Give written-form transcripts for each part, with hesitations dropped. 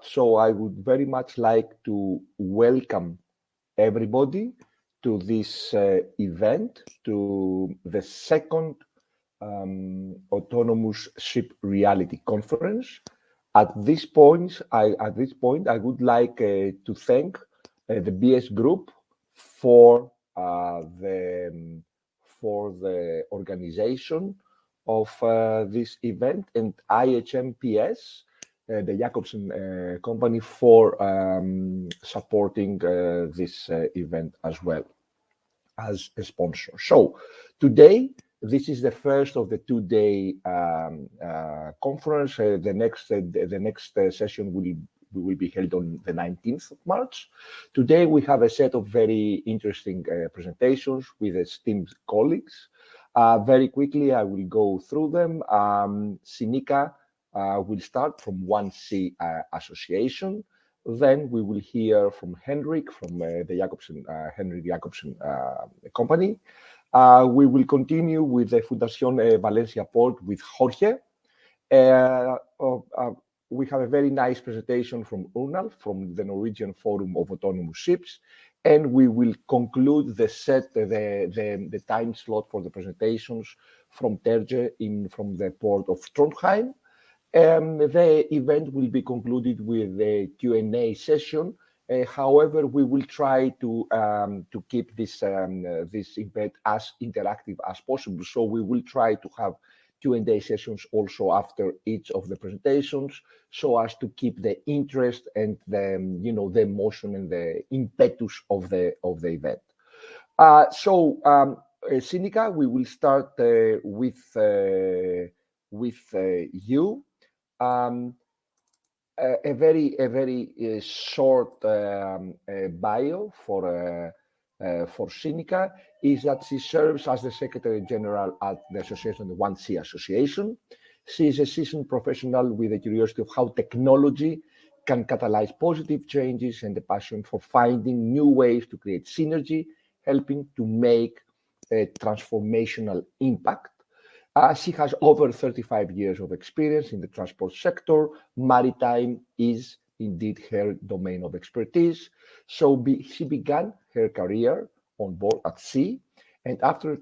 So I would very much like to welcome everybody to this event, to the second Autonomous Ship Reality Conference. At this point, I would like to thank the BS Group for the organization of this event, and IHMPS, the Jacobsen company, for supporting this event as well as a sponsor. So today, this is the first of the two-day conference. The next session will be held on the 19th of March. Today, we have a set of very interesting presentations with esteemed colleagues. Very quickly, I will go through them. Sinika will start from 1C Association. Then we will hear from Henrik from the Henrik Jacobsen company. We will continue with the Fundación Valencia Port with Jorge. We have a very nice presentation from Urnal, from the Norwegian Forum of Autonomous Ships. And we will conclude the time slot for the presentations from Terje from the port of Trondheim. The event will be concluded with a Q&A session. However, we will try to keep this event as interactive as possible. So we will try to have Q&A sessions also after each of the presentations, so as to keep the interest and the emotion and the impetus of the event. Sinika, we will start with you. A very short bio for Sinika is that she serves as the Secretary General at the association, the 1C Association. She is a seasoned professional with a curiosity of how technology can catalyze positive changes and the passion for finding new ways to create synergy, helping to make a transformational impact. She has over 35 years of experience in the transport sector. Maritime is indeed her domain of expertise. So she began her career on board at sea, and after a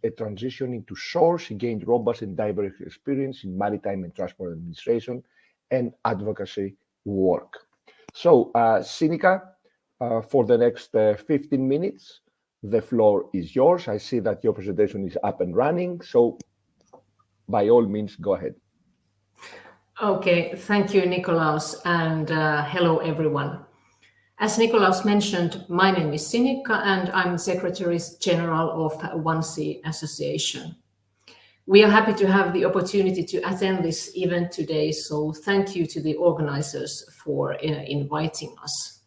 transition into shore, she gained robust and diverse experience in maritime and transport administration and advocacy work. So, Sinika, for the next 15 minutes, the floor is yours. I see that your presentation is up and running, so by all means, go ahead. Okay, thank you, Nikolaus, and hello, everyone. As Nikolaus mentioned, my name is Sinika, and I'm Secretary General of 1C Association. We are happy to have the opportunity to attend this event today, so thank you to the organizers for inviting us.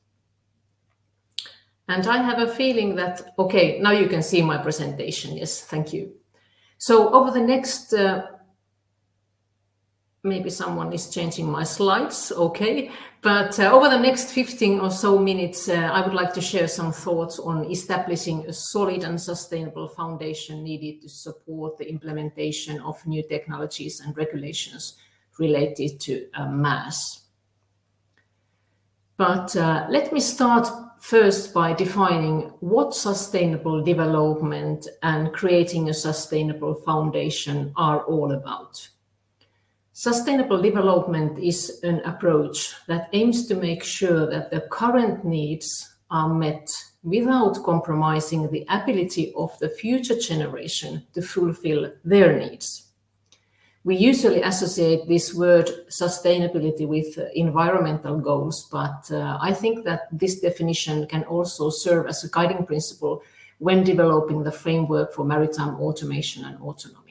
And I have a feeling that, okay, now you can see my presentation. Yes, thank you. So over the next, maybe someone is changing my slides, okay. But over the next 15 or so minutes, I would like to share some thoughts on establishing a solid and sustainable foundation needed to support the implementation of new technologies and regulations related to MAS. But let me start first by defining what sustainable development and creating a sustainable foundation are all about. Sustainable development is an approach that aims to make sure that the current needs are met without compromising the ability of the future generation to fulfill their needs. We usually associate this word sustainability with environmental goals, but I think that this definition can also serve as a guiding principle when developing the framework for maritime automation and autonomy.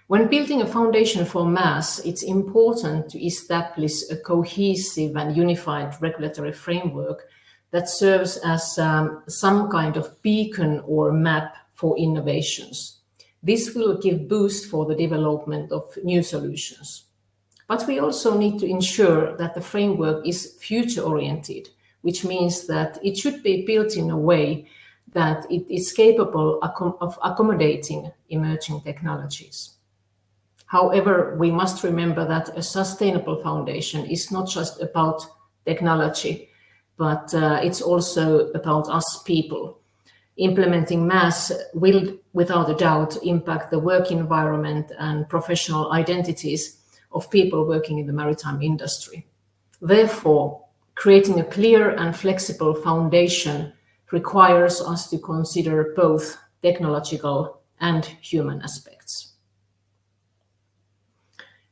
When building a foundation for MAS, it's important to establish a cohesive and unified regulatory framework that serves as some kind of beacon or map for innovations. This will give boost for the development of new solutions. But we also need to ensure that the framework is future-oriented, which means that it should be built in a way that it is capable of accommodating emerging technologies. However, we must remember that a sustainable foundation is not just about technology, but it's also about us people. Implementing MAS will, without a doubt, impact the work environment and professional identities of people working in the maritime industry. Therefore, creating a clear and flexible foundation requires us to consider both technological and human aspects.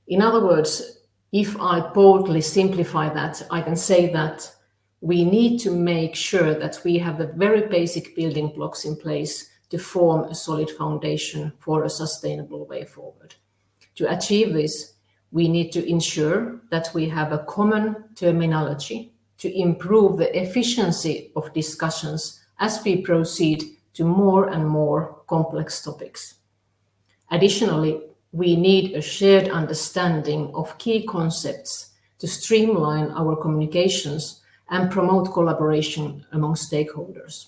In other words, if I boldly simplify that, I can say that we need to make sure that we have the very basic building blocks in place to form a solid foundation for a sustainable way forward. To achieve this, we need to ensure that we have a common terminology to improve the efficiency of discussions as we proceed to more and more complex topics. Additionally, we need a shared understanding of key concepts to streamline our communications and promote collaboration among stakeholders.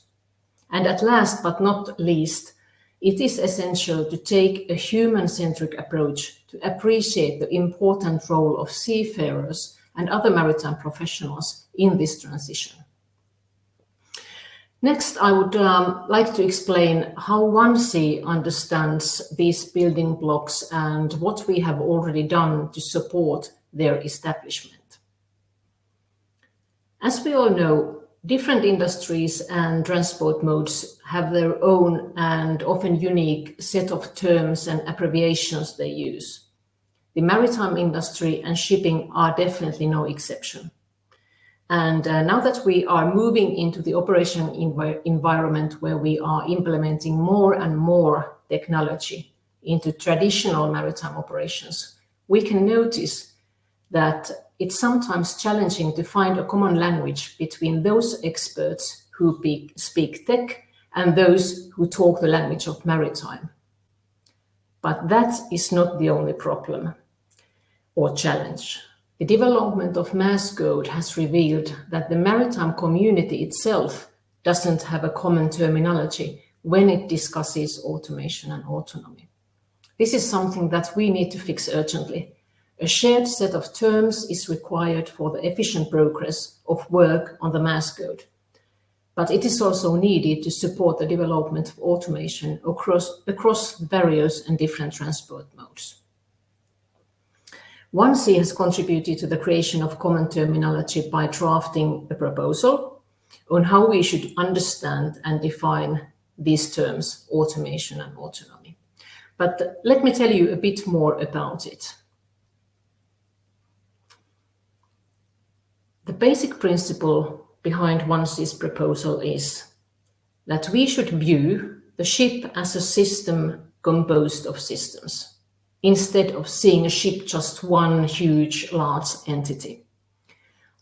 And at last but not least, it is essential to take a human-centric approach to appreciate the important role of seafarers and other maritime professionals in this transition. Next, I would like to explain how OneSea understands these building blocks and what we have already done to support their establishment. As we all know, different industries and transport modes have their own and often unique set of terms and abbreviations they use. The maritime industry and shipping are definitely no exception. And now that we are moving into the operation environment where we are implementing more and more technology into traditional maritime operations, we can notice that it's sometimes challenging to find a common language between those experts who speak tech and those who talk the language of maritime. But that is not the only problem or challenge. The development of MAS code has revealed that the maritime community itself doesn't have a common terminology when it discusses automation and autonomy. This is something that we need to fix urgently. A shared set of terms is required for the efficient progress of work on the MAS code. But it is also needed to support the development of automation across various and different transport modes. OneSea has contributed to the creation of common terminology by drafting a proposal on how we should understand and define these terms, automation and autonomy. But let me tell you a bit more about it. The basic principle behind OneSea's proposal is that we should view the ship as a system composed of systems, instead of seeing a ship just one huge, large entity.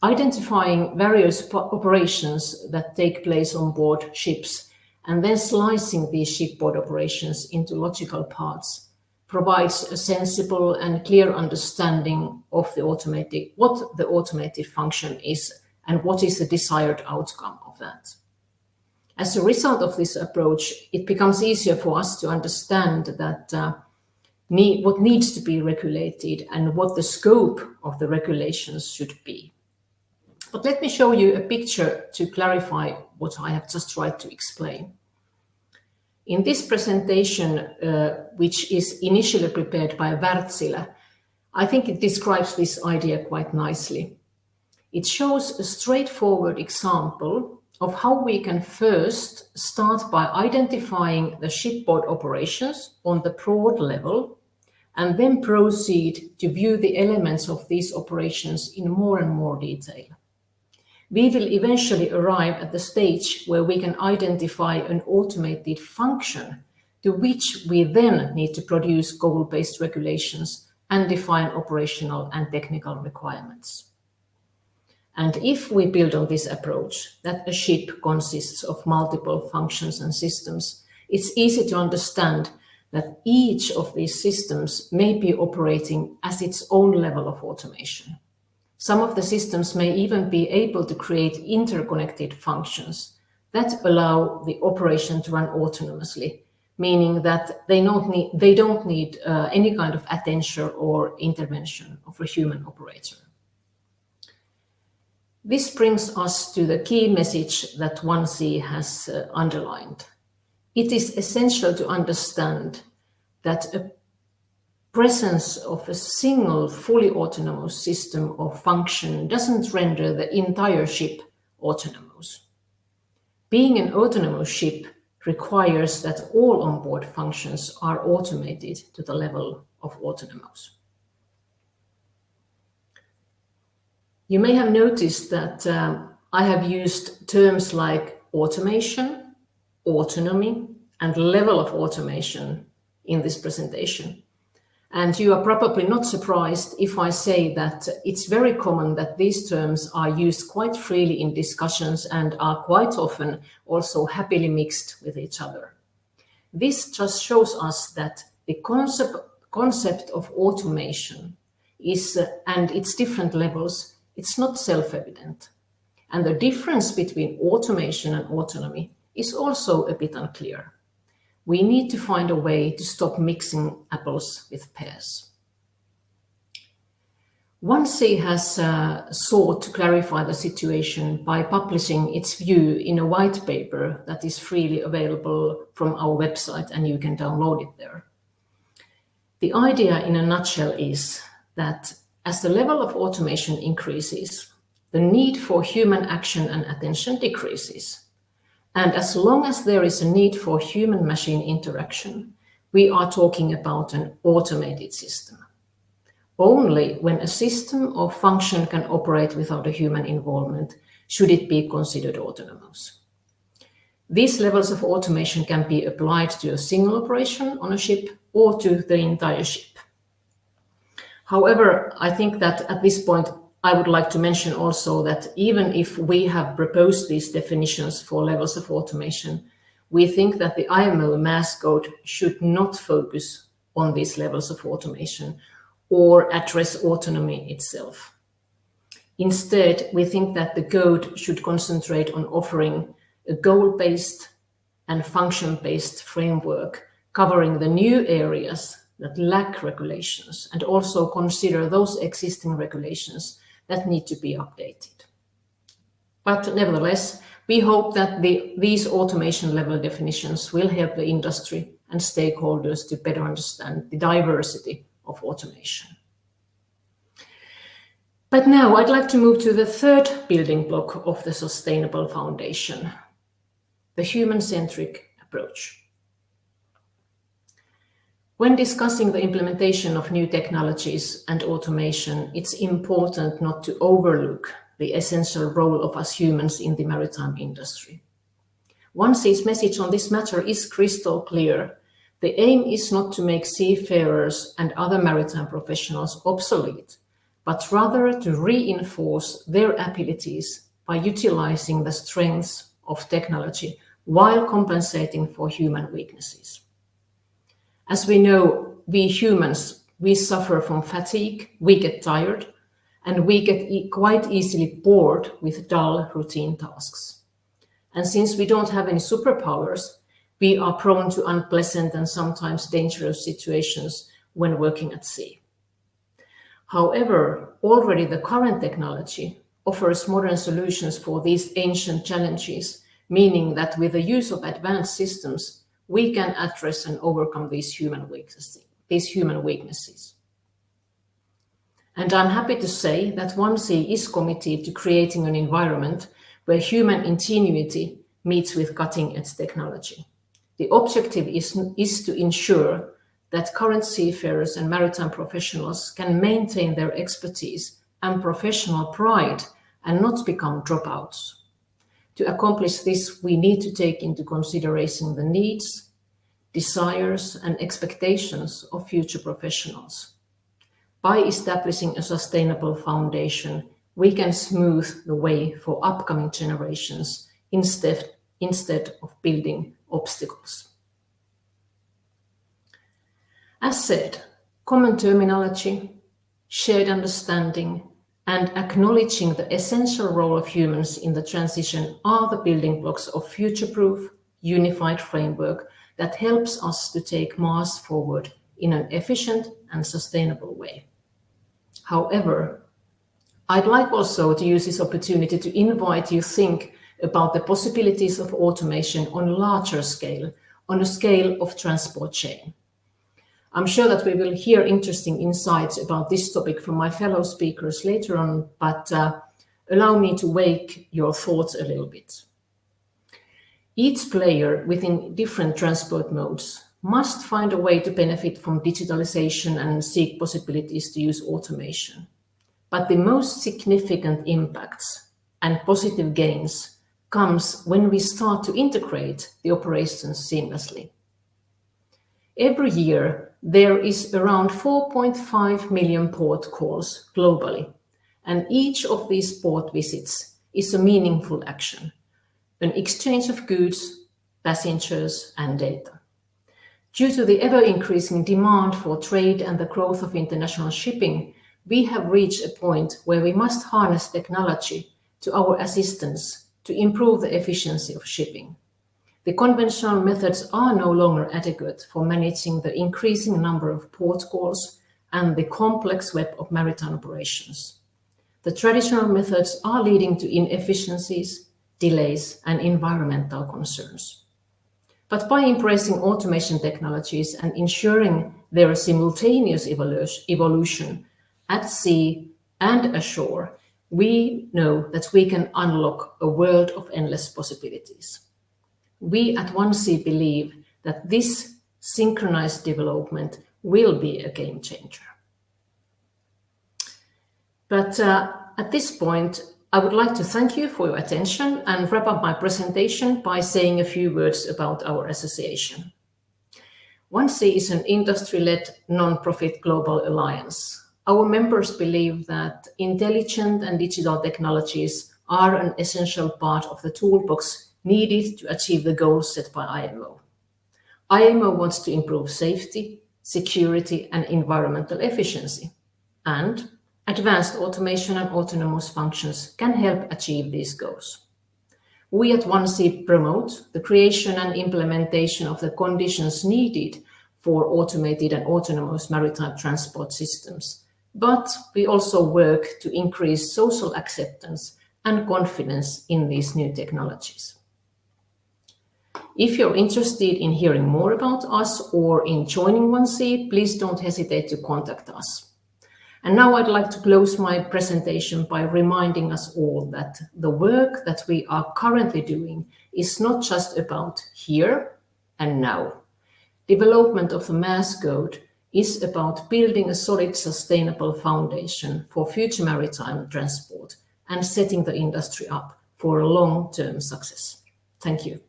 Identifying various operations that take place on board ships and then slicing these shipboard operations into logical parts provides a sensible and clear understanding of what the automated function is and what is the desired outcome of that. As a result of this approach, it becomes easier for us to understand that what needs to be regulated and what the scope of the regulations should be. But let me show you a picture to clarify what I have just tried to explain. In this presentation, which is initially prepared by Wärtsilä, I think it describes this idea quite nicely. It shows a straightforward example of how we can first start by identifying the shipboard operations on the broad level and then proceed to view the elements of these operations in more and more detail. We will eventually arrive at the stage where we can identify an automated function to which we then need to produce goal-based regulations and define operational and technical requirements. And if we build on this approach, that a ship consists of multiple functions and systems, it's easy to understand that each of these systems may be operating as its own level of automation. Some of the systems may even be able to create interconnected functions that allow the operation to run autonomously, meaning that they don't need any kind of attention or intervention of a human operator. This brings us to the key message that 1C has underlined. It is essential to understand that a presence of a single fully autonomous system or function doesn't render the entire ship autonomous. Being an autonomous ship requires that all onboard functions are automated to the level of autonomous. You may have noticed that I have used terms like automation, autonomy, and level of automation in this presentation. And you are probably not surprised if I say that it's very common that these terms are used quite freely in discussions and are quite often also happily mixed with each other. This just shows us that the concept of automation is, and its different levels, it's not self-evident. And the difference between automation and autonomy is also a bit unclear. We need to find a way to stop mixing apples with pears. 1C has sought to clarify the situation by publishing its view in a white paper that is freely available from our website, and you can download it there. The idea in a nutshell is that as the level of automation increases, the need for human action and attention decreases. And as long as there is a need for human-machine interaction, we are talking about an automated system. Only when a system or function can operate without a human involvement should it be considered autonomous. These levels of automation can be applied to a single operation on a ship or to the entire ship. However, I think that at this point, I would like to mention also that even if we have proposed these definitions for levels of automation, we think that the IMO mass code should not focus on these levels of automation or address autonomy itself. Instead, we think that the code should concentrate on offering a goal-based and function-based framework covering the new areas that lack regulations, and also consider those existing regulations that need to be updated. But nevertheless, we hope that these automation level definitions will help the industry and stakeholders to better understand the diversity of automation. But now I'd like to move to the third building block of the sustainable foundation, the human-centric approach. When discussing the implementation of new technologies and automation, it's important not to overlook the essential role of us humans in the maritime industry. 1C's message on this matter is crystal clear. The aim is not to make seafarers and other maritime professionals obsolete, but rather to reinforce their abilities by utilizing the strengths of technology while compensating for human weaknesses. As we know, we humans, we suffer from fatigue, we get tired, and we get quite easily bored with dull routine tasks. And since we don't have any superpowers, we are prone to unpleasant and sometimes dangerous situations when working at sea. However, already the current technology offers modern solutions for these ancient challenges, meaning that with the use of advanced systems, we can address and overcome these human weaknesses. And I'm happy to say that 1C is committed to creating an environment where human ingenuity meets with cutting-edge technology. The objective is to ensure that current seafarers and maritime professionals can maintain their expertise and professional pride and not become dropouts. To accomplish this, we need to take into consideration the needs, desires, and expectations of future professionals. By establishing a sustainable foundation, we can smooth the way for upcoming generations instead of building obstacles. As said, common terminology, shared understanding, and acknowledging the essential role of humans in the transition are the building blocks of future-proof, unified framework that helps us to take Mars forward in an efficient and sustainable way. However, I'd like also to use this opportunity to invite you to think about the possibilities of automation on a larger scale, on a scale of transport chain. I'm sure that we will hear interesting insights about this topic from my fellow speakers later on, but allow me to wake your thoughts a little bit. Each player within different transport modes must find a way to benefit from digitalization and seek possibilities to use automation. But the most significant impacts and positive gains comes when we start to integrate the operations seamlessly. Every year, there is around 4.5 million port calls globally, and each of these port visits is a meaningful action, an exchange of goods, passengers, and data. Due to the ever-increasing demand for trade and the growth of international shipping, we have reached a point where we must harness technology to our assistance to improve the efficiency of shipping. The conventional methods are no longer adequate for managing the increasing number of port calls and the complex web of maritime operations. The traditional methods are leading to inefficiencies, delays, and environmental concerns. But by embracing automation technologies and ensuring their simultaneous evolution at sea and ashore, we know that we can unlock a world of endless possibilities. We at OneSea believe that this synchronized development will be a game changer. But at this point, I would like to thank you for your attention and wrap up my presentation by saying a few words about our association. OneSea is an industry-led non-profit global alliance. Our members believe that intelligent and digital technologies are an essential part of the toolbox needed to achieve the goals set by IMO. IMO wants to improve safety, security, and environmental efficiency, and advanced automation and autonomous functions can help achieve these goals. We at OneSea promote the creation and implementation of the conditions needed for automated and autonomous maritime transport systems, but we also work to increase social acceptance and confidence in these new technologies. If you're interested in hearing more about us or in joining OneSea, please don't hesitate to contact us. And now I'd like to close my presentation by reminding us all that the work that we are currently doing is not just about here and now. Development of the Mars Code is about building a solid, sustainable foundation for future maritime transport and setting the industry up for a long-term success. Thank you.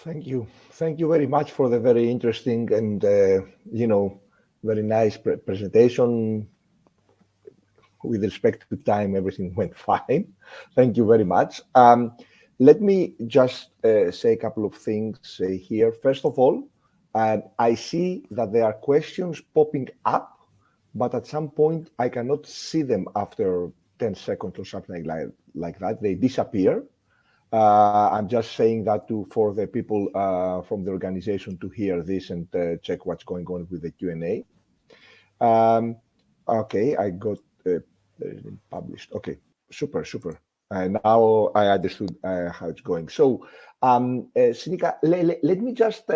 Thank you. Thank you very much for the very interesting and, very nice presentation. With respect to time, everything went fine. Thank you very much. Let me just say a couple of things here. First of all, I see that there are questions popping up, but at some point I cannot see them after 10 seconds or something like that. They disappear. I'm just saying that for the people from the organization to hear this and check what's going on with the Q&A. Okay, I got published. Okay, super. Now I understood how it's going. So, Sinikka, let me just,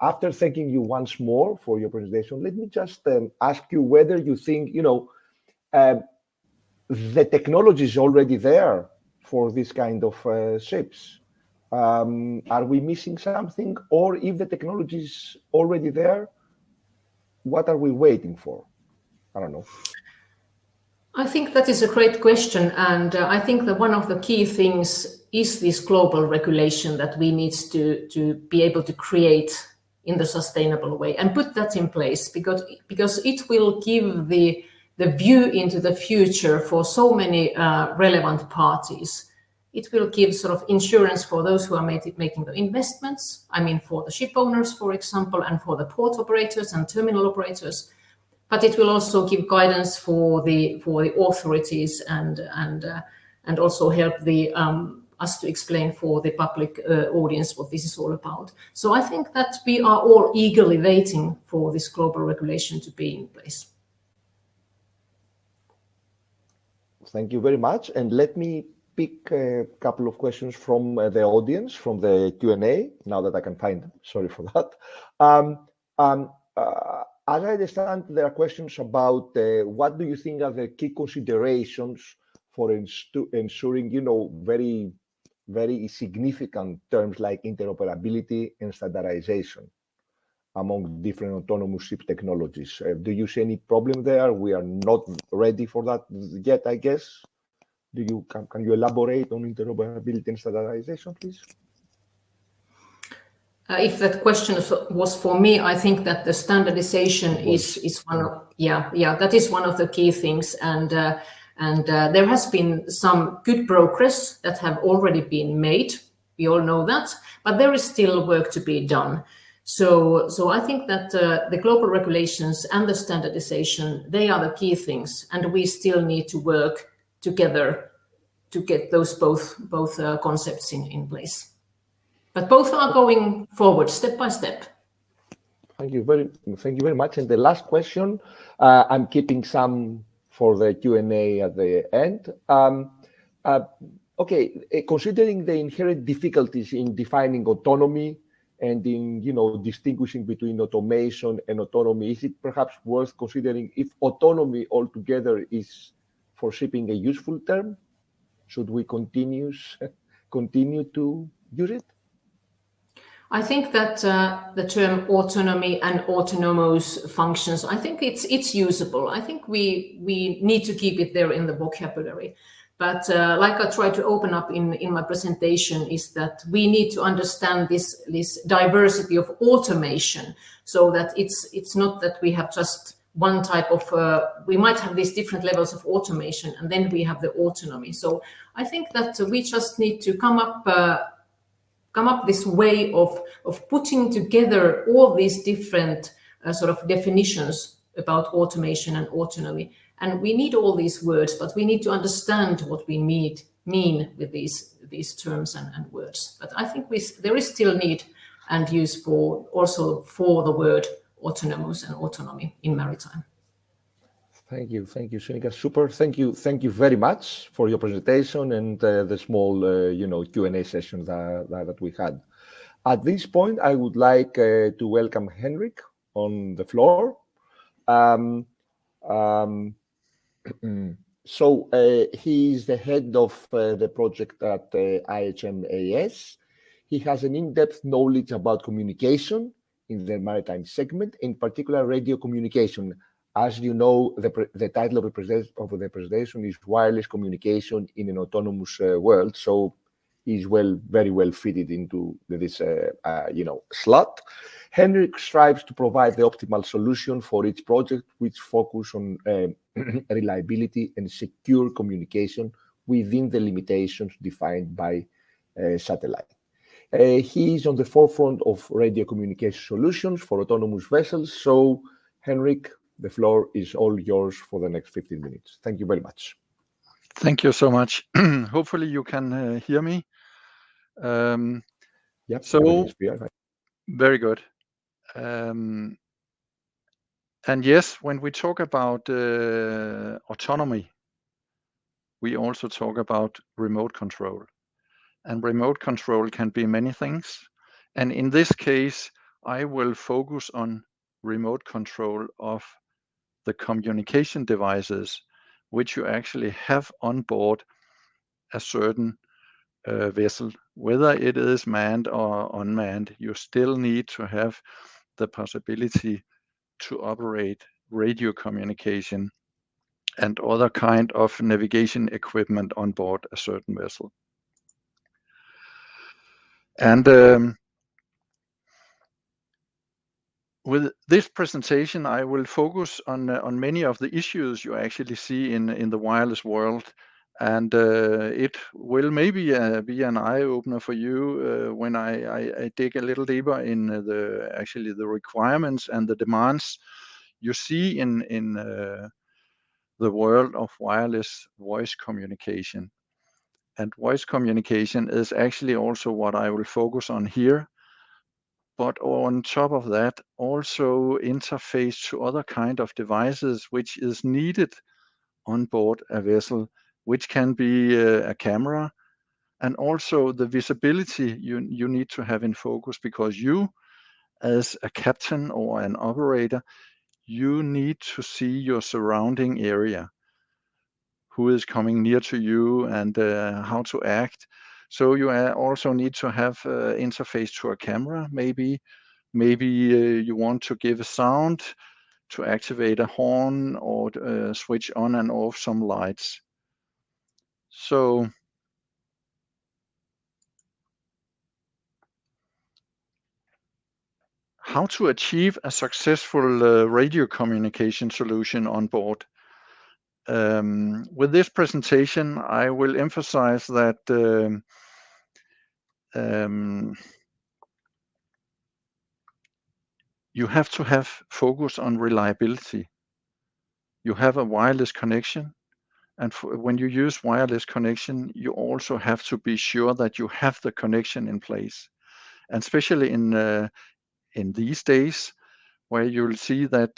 after thanking you once more for your presentation, let me just ask you whether you think, the technology is already there for this kind of ships. Are we missing something? Or if the technology is already there, what are we waiting for? I don't know. I think that is a great question. And I think that one of the key things is this global regulation that we need to be able to create in the sustainable way and put that in place because it will give the view into the future for so many relevant parties. It will give sort of insurance for those who are making the investments, I mean, for the ship owners, for example, and for the port operators and terminal operators. but it will also give guidance for the authorities and also help us to explain for the public audience what this is all about. So I think that we are all eagerly waiting for this global regulation to be in place. Thank you very much. And let me pick a couple of questions from the audience, from the Q&A, now that I can find them. Sorry for that. As I understand, there are questions about what do you think are the key considerations for ensuring, very, very significant terms like interoperability and standardization among different autonomous ship technologies. Do you see any problem there? We are not ready for that yet, I guess. Can you elaborate on interoperability and standardization, please? If that question was for me, I think that the standardization is one of that is one of the key things, and there has been some good progress that have already been made. We all know that, but there is still work to be done. So I think that the global regulations and the standardization, they are the key things, and we still need to work together to get those both concepts in place. But both are going forward step by step. Thank you very much. And the last question, I'm keeping some for the Q&A at the end. Considering the inherent difficulties in defining autonomy and in distinguishing between automation and autonomy, is it perhaps worth considering if autonomy altogether is for shipping a useful term? Should we continue to use it? I think that the term autonomy and autonomous functions, I think it's usable. I think we need to keep it there in the vocabulary. But like I tried to open up in my presentation, is that we need to understand this diversity of automation, so that it's not that we have just one type of, we might have these different levels of automation, and then we have the autonomy. So I think that we just need to come up this way of putting together all these different sort of definitions about automation and autonomy. And we need all these words, but we need to understand what we mean with these terms and words. But I think there is still need and use for the word autonomous and autonomy in maritime. Thank you, Sonika. Super. Thank you very much for your presentation and the small, Q&A session that we had. At this point, I would like to welcome Henrik on the floor. So he's the head of the project at IHMAS. He has an in-depth knowledge about communication in the maritime segment, in particular radio communication. As you know, the title of the presentation is Wireless Communication in an Autonomous World. So he's very well fitted into this slot. Henrik strives to provide the optimal solution for each project, which focus on reliability and secure communication within the limitations defined by satellite. He is on the forefront of radio communication solutions for autonomous vessels. So, Henrik, the floor is all yours for the next 15 minutes. Thank you very much. Thank you so much. Hopefully you can hear me. Yep. So, very good. And yes, when we talk about autonomy, we also talk about remote control. And remote control can be many things. And in this case, I will focus on remote control of the communication devices, which you actually have on board a certain vessel. Whether it is manned or unmanned, you still need to have the possibility to operate radio communication and other kind of navigation equipment on board a certain vessel. And with this presentation, I will focus on many of the issues you actually see in the wireless world, and it will maybe be an eye-opener for you when I dig a little deeper in the requirements and the demands you see in the world of wireless voice communication. And voice communication is actually also what I will focus on here. But on top of that, also interface to other kind of devices which is needed on board a vessel, which can be a camera, and also the visibility you need to have in focus, because you, as a captain or an operator, you need to see your surrounding area, who is coming near to you, and how to act. So you also need to have interface to a camera. Maybe you want to give a sound to activate a horn, or switch on and off some lights. So how to achieve a successful radio communication solution on board. With this presentation, I will emphasize that you have to have focus on reliability. You have a wireless connection, and when you use wireless connection, you also have to be sure that you have the connection in place. And especially in these days, where you'll see that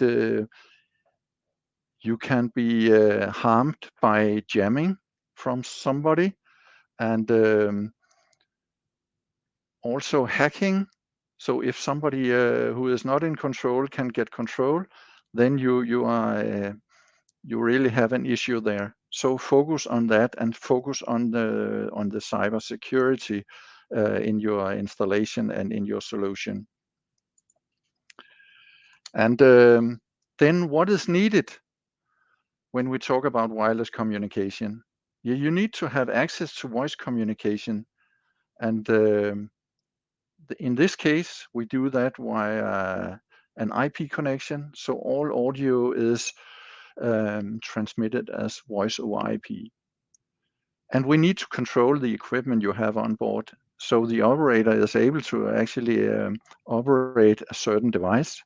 you can be harmed by jamming from somebody, and also hacking. So if somebody who is not in control can get control, then you really have an issue there. So focus on that, and focus on the cyber security in your installation and in your solution. And then what is needed when we talk about wireless communication? You need to have access to voice communication, and in this case, we do that via an IP connection. So all audio is transmitted as voice over IP. And we need to control the equipment you have on board, so the operator is able to actually operate a certain device.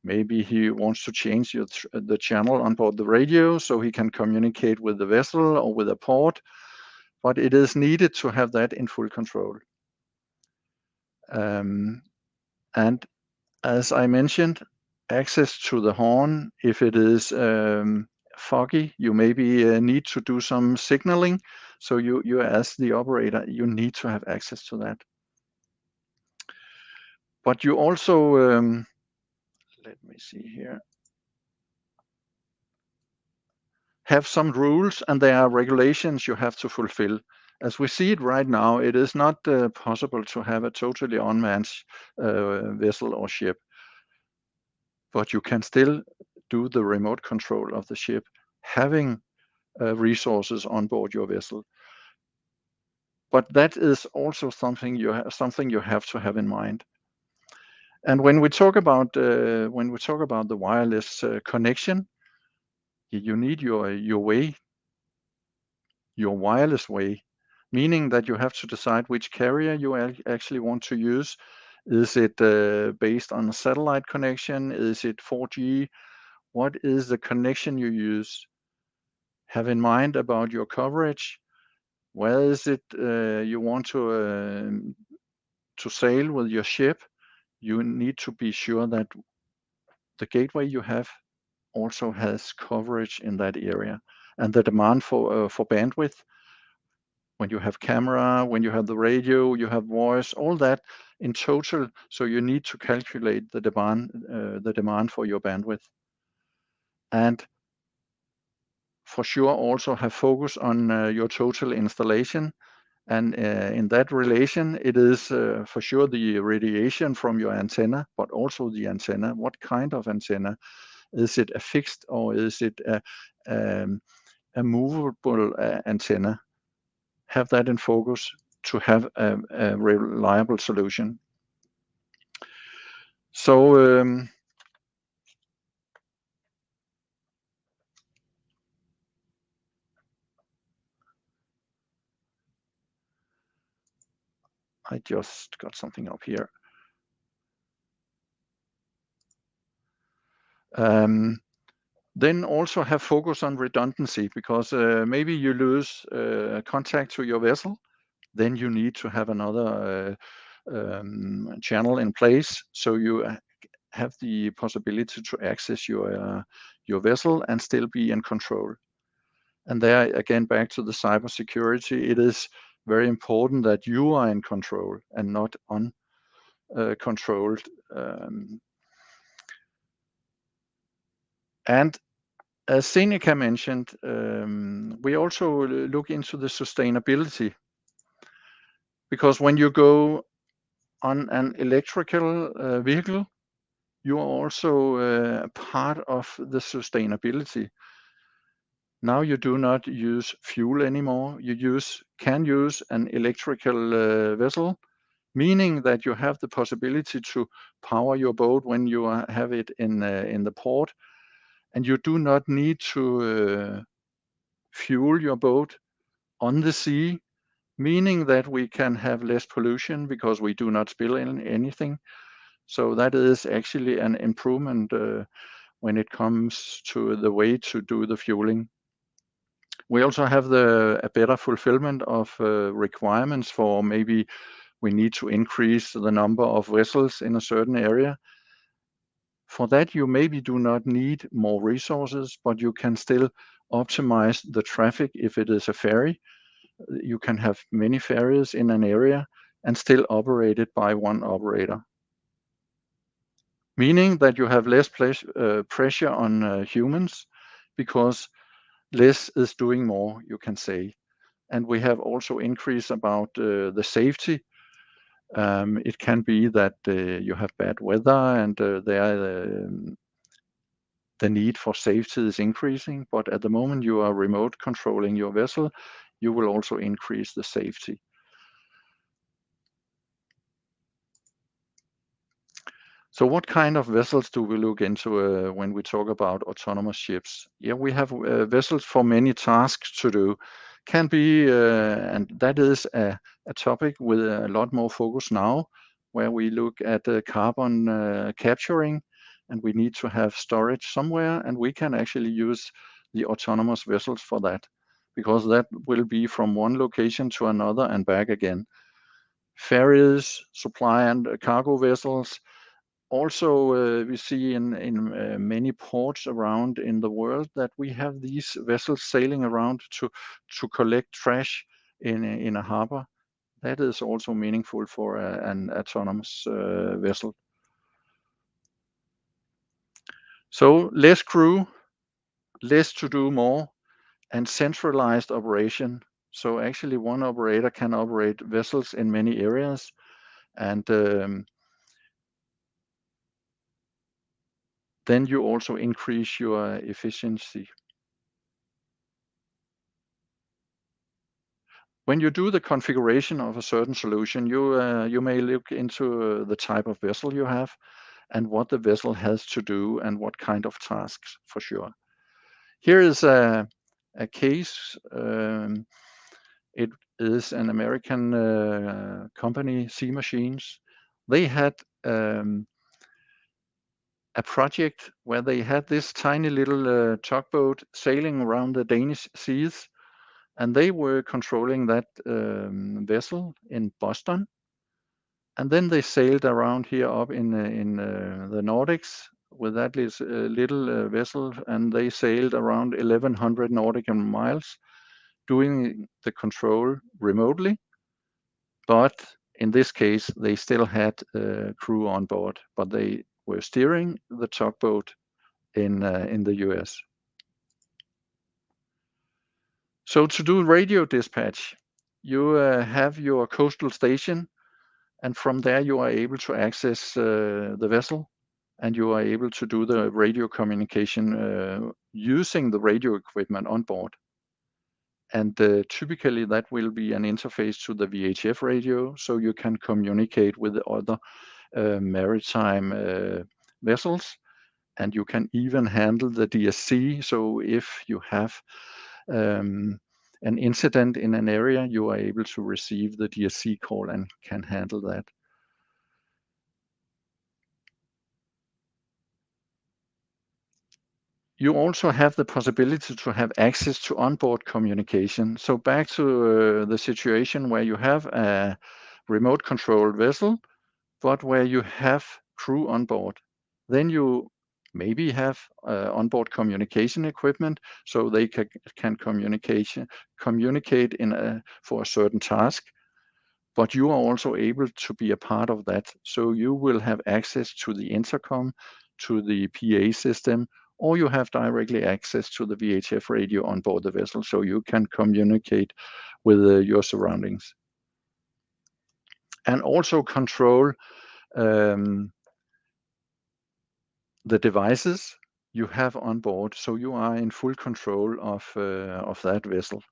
Maybe he wants to change the channel on board the radio so he can communicate with the vessel or with a port, but it is needed to have that in full control. And as I mentioned, access to the horn, if it is foggy, you maybe need to do some signaling. So you as the operator, you need to have access to that. But you also, let me see here, have some rules, and there are regulations you have to fulfill. As we see it right now, it is not possible to have a totally unmanned vessel or ship, but you can still do the remote control of the ship, having resources on board your vessel. But that is also something you have to have in mind. And when we talk about the wireless connection, you need your wireless way, meaning that you have to decide which carrier you actually want to use. Is it based on a satellite connection? Is it 4G? What is the connection you use? Have in mind about your coverage. Where is it you want to sail with your ship? You need to be sure that the gateway you have also has coverage in that area, and the demand for bandwidth. When you have camera, when you have the radio, you have voice, all that in total. So you need to calculate the demand for your bandwidth, and for sure also have focus on your total installation. And in that relation, it is for sure the radiation from your antenna, but also the antenna. What kind of antenna? Is it a fixed, or is it a movable antenna? Have that in focus to have a reliable solution. So I just got something up here. Then also have focus on redundancy, because maybe you lose contact to your vessel, then you need to have another channel in place, so you have the possibility to access your vessel and still be in control. And there again, back to the cybersecurity, it is very important that you are in control and not uncontrolled. And as Seneca mentioned, we also look into the sustainability, because when you go on an electrical vehicle, you are also part of the sustainability. Now you do not use fuel anymore. You can use an electrical vessel, meaning that you have the possibility to power your boat when you have it in the port, and you do not need to fuel your boat on the sea, meaning that we can have less pollution because we do not spill anything. So that is actually an improvement when it comes to the way to do the fueling. We also have a better fulfillment of requirements for, maybe we need to increase the number of vessels in a certain area. For that, you maybe do not need more resources, but you can still optimize the traffic. If it is a ferry, you can have many ferries in an area and still operate it by one operator, meaning that you have less pressure on humans, because less is doing more, you can say. And we have also increased about the safety. It can be that you have bad weather, and the need for safety is increasing, but at the moment you are remote controlling your vessel, you will also increase the safety. So what kind of vessels do we look into when we talk about autonomous ships? Yeah, we have vessels for many tasks to do. Can be, and that is a topic with a lot more focus now, where we look at carbon capturing, and we need to have storage somewhere, and we can actually use the autonomous vessels for that, because that will be from one location to another and back again. Ferries, supply and cargo vessels. Also, we see in many ports around in the world that we have these vessels sailing around to collect trash in a harbor. That is also meaningful for an autonomous vessel. So less crew, less to do more, and centralized operation. So actually one operator can operate vessels in many areas, and then you also increase your efficiency. When you do the configuration of a certain solution, you may look into the type of vessel you have and what the vessel has to do and what kind of tasks, for sure. Here is a case. It is an American company, Sea Machines. They had a project where they had this tiny little tugboat sailing around the Danish seas, and they were controlling that vessel in Boston. And then they sailed around here up in the Nordics with that little vessel, and they sailed around 1,100 nautical miles, doing the control remotely. But in this case, they still had crew on board, but they were steering the tugboat in the US. So to do radio dispatch, you have your coastal station, and from there you are able to access the vessel, and you are able to do the radio communication using the radio equipment on board. And typically that will be an interface to the VHF radio, so you can communicate with the other maritime vessels, and you can even handle the DSC. So if you have an incident in an area, you are able to receive the DSC call and can handle that. you also have the possibility to have access to onboard communication. So back to the situation where you have a remote controlled vessel, but where you have crew on board. Then you maybe have onboard communication equipment, so they can communicate for a certain task. But you are also able to be a part of that. So you will have access to the intercom, to the PA system, or you have directly access to the VHF radio on board the vessel, so you can communicate with your surroundings. And also control the devices you have on board, so you are in full control of that vessel.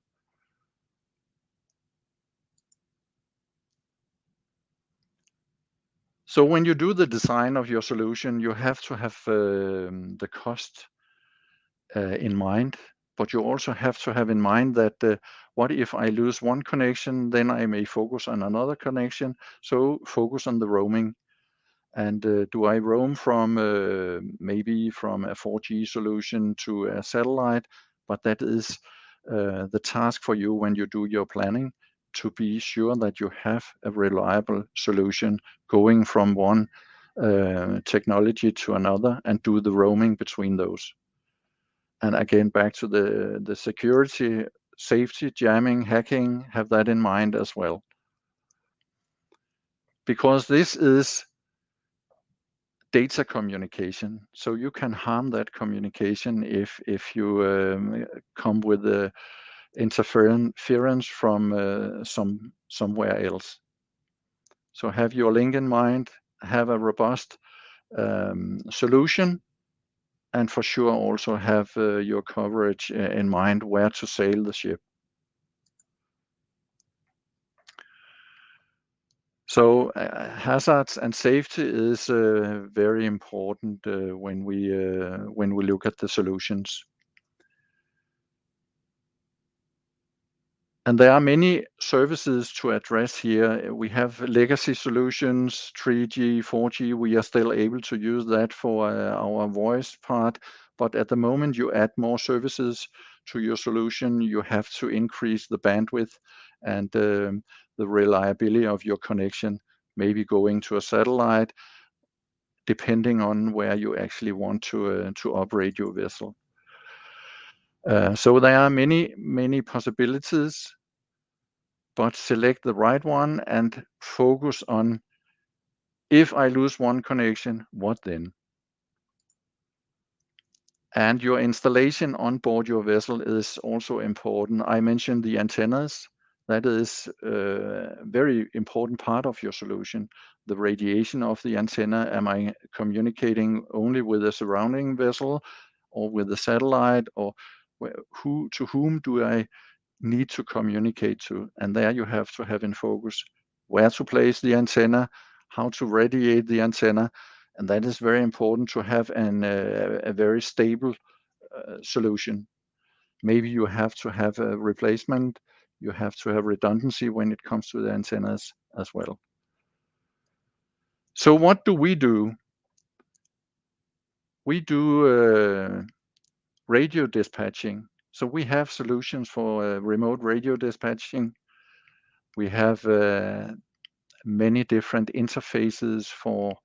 So when you do the design of your solution, you have to have the cost in mind, but you also have to have in mind that what if I lose one connection, then I may focus on another connection. So focus on the roaming. And do I roam from maybe from a 4G solution to a satellite? But that is the task for you when you do your planning, to be sure that you have a reliable solution going from one technology to another and do the roaming between those. And again, back to the security, safety, jamming, hacking, have that in mind as well. Because this is data communication, so you can harm that communication if you come with the interference from somewhere else. So have your link in mind, have a robust solution, and for sure also have your coverage in mind, where to sail the ship. So hazards and safety is very important when we look at the solutions. And there are many services to address here. We have legacy solutions, 3G, 4G. We are still able to use that for our voice part. But at the moment you add more services to your solution, you have to increase the bandwidth and the reliability of your connection, maybe going to a satellite, depending on where you actually want to operate your vessel. So there are many possibilities, but select the right one and focus on, if I lose one connection, what then? And your installation on board your vessel is also important. I mentioned the antennas. That is a very important part of your solution. The radiation of the antenna. Am I communicating only with the surrounding vessel or with the satellite, or to whom do I need to communicate to? And there you have to have in focus where to place the antenna, how to radiate the antenna. And that is very important to have a very stable solution. Maybe you have to have a replacement, you have to have redundancy when it comes to the antennas as well. So what do? We do radio dispatching. So we have solutions for remote radio dispatching. We have many different interfaces for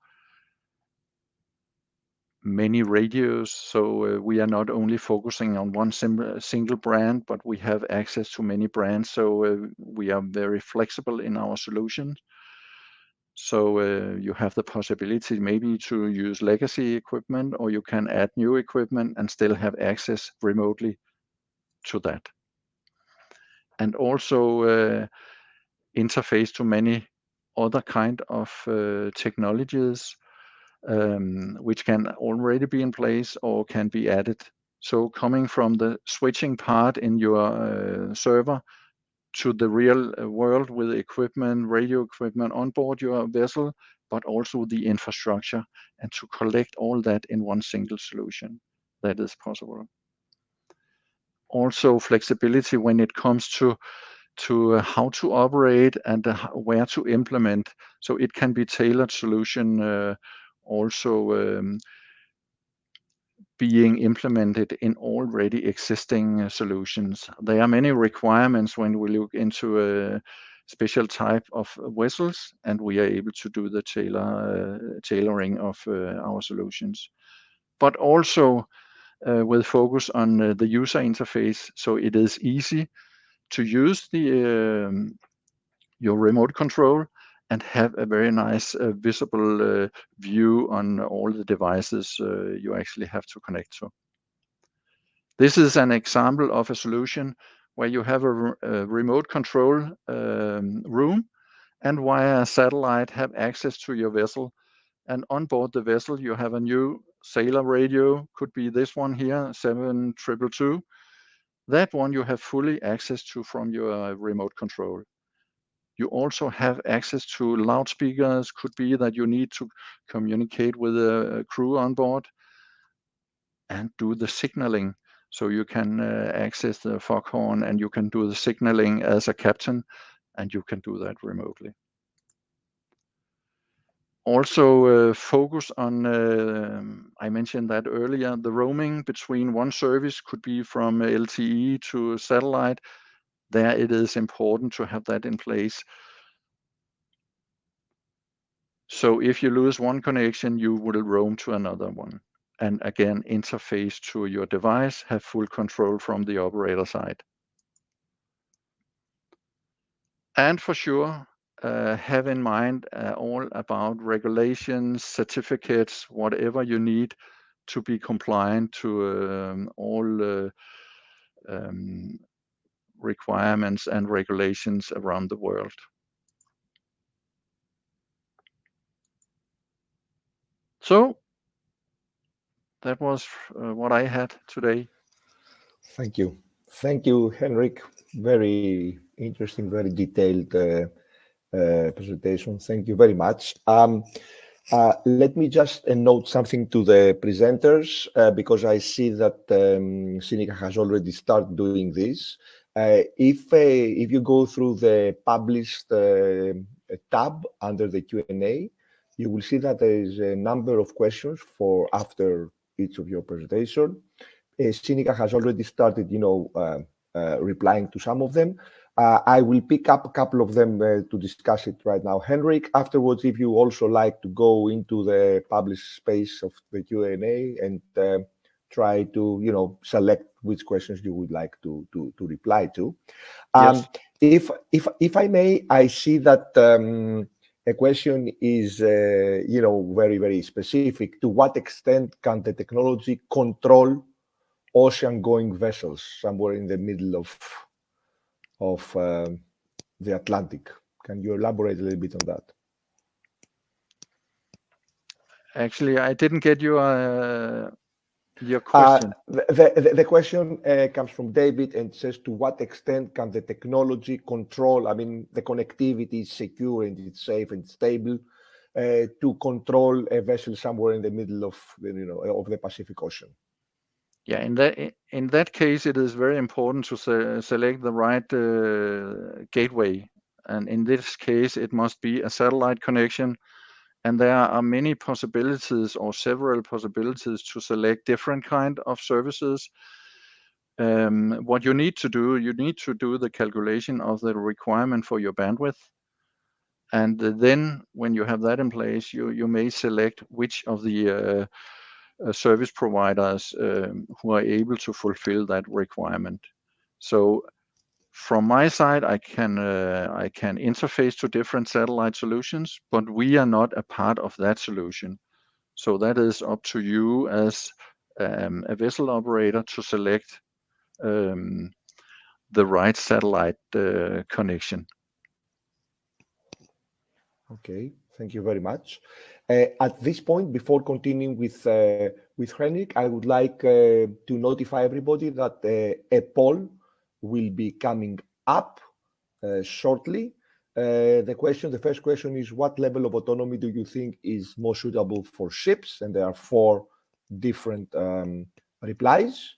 many radios. So we are not only focusing on one single brand, but we have access to many brands. So we are very flexible in our solutions. So you have the possibility maybe to use legacy equipment, or you can add new equipment and still have access remotely to that. And also interface to many other kind of technologies, which can already be in place or can be added. So coming from the switching part in your server to the real world with equipment, radio equipment on board your vessel, but also the infrastructure, and to collect all that in one single solution. That is possible. Also flexibility when it comes to how to operate and where to implement. So it can be tailored solution also being implemented in already existing solutions. There are many requirements when we look into a special type of vessels, and we are able to do the tailoring of our solutions. But also with focus on the user interface, so it is easy to use your remote control and have a very nice visible view on all the devices you actually have to connect to. This is an example of a solution where you have a remote control room, and via satellite have access to your vessel. And on board the vessel, you have a new sailor radio, could be this one here, 7222. That one you have fully access to from your remote control. You also have access to loudspeakers, could be that you need to communicate with a crew on board and do the signaling. So you can access the foghorn and you can do the signaling as a captain, and you can do that remotely. Also focus on, I mentioned that earlier, the roaming between one service could be from LTE to satellite. There it is important to have that in place. So if you lose one connection, you will roam to another one. And again, interface to your device, have full control from the operator side. And for sure, have in mind all about regulations, certificates, whatever you need to be compliant to all requirements and regulations around the world. So that was what I had today. Thank you. Thank you, Henrik. Very interesting, very detailed presentation. Thank you very much. Let me just note something to the presenters because I see that Sinica has already started doing this. If you go through the published tab under the Q&A, you will see that there is a number of questions for after each of your presentation. Sinica has already started, replying to some of them. I will pick up a couple of them to discuss it right now. Henrik, afterwards, if you also like to go into the published space of the Q&A and try to, select which questions you would like to reply to. Yes. If I may, I see that a question is, very, very specific. To what extent can the technology control ocean-going vessels somewhere in the middle of the Atlantic? Can you elaborate a little bit on that? Actually, I didn't get your question. The question comes from David and says, to what extent can the technology control, the connectivity is secure and it's safe and stable to control a vessel somewhere in the middle of the Pacific Ocean? Yeah, in that case, it is very important to select the right gateway. And in this case, it must be a satellite connection. And there are many possibilities or several possibilities to select different kind of services. What you need to do the calculation of the requirement for your bandwidth. And then when you have that in place, you may select which of the service providers who are able to fulfill that requirement. So from my side, I can interface to different satellite solutions, but we are not a part of that solution. So that is up to you as a vessel operator to select the right satellite connection. Okay, thank you very much. At this point, before continuing with Henrik, I would like to notify everybody that a poll will be coming up shortly. The first question is, what level of autonomy do you think is more suitable for ships? And there are 4 different replies.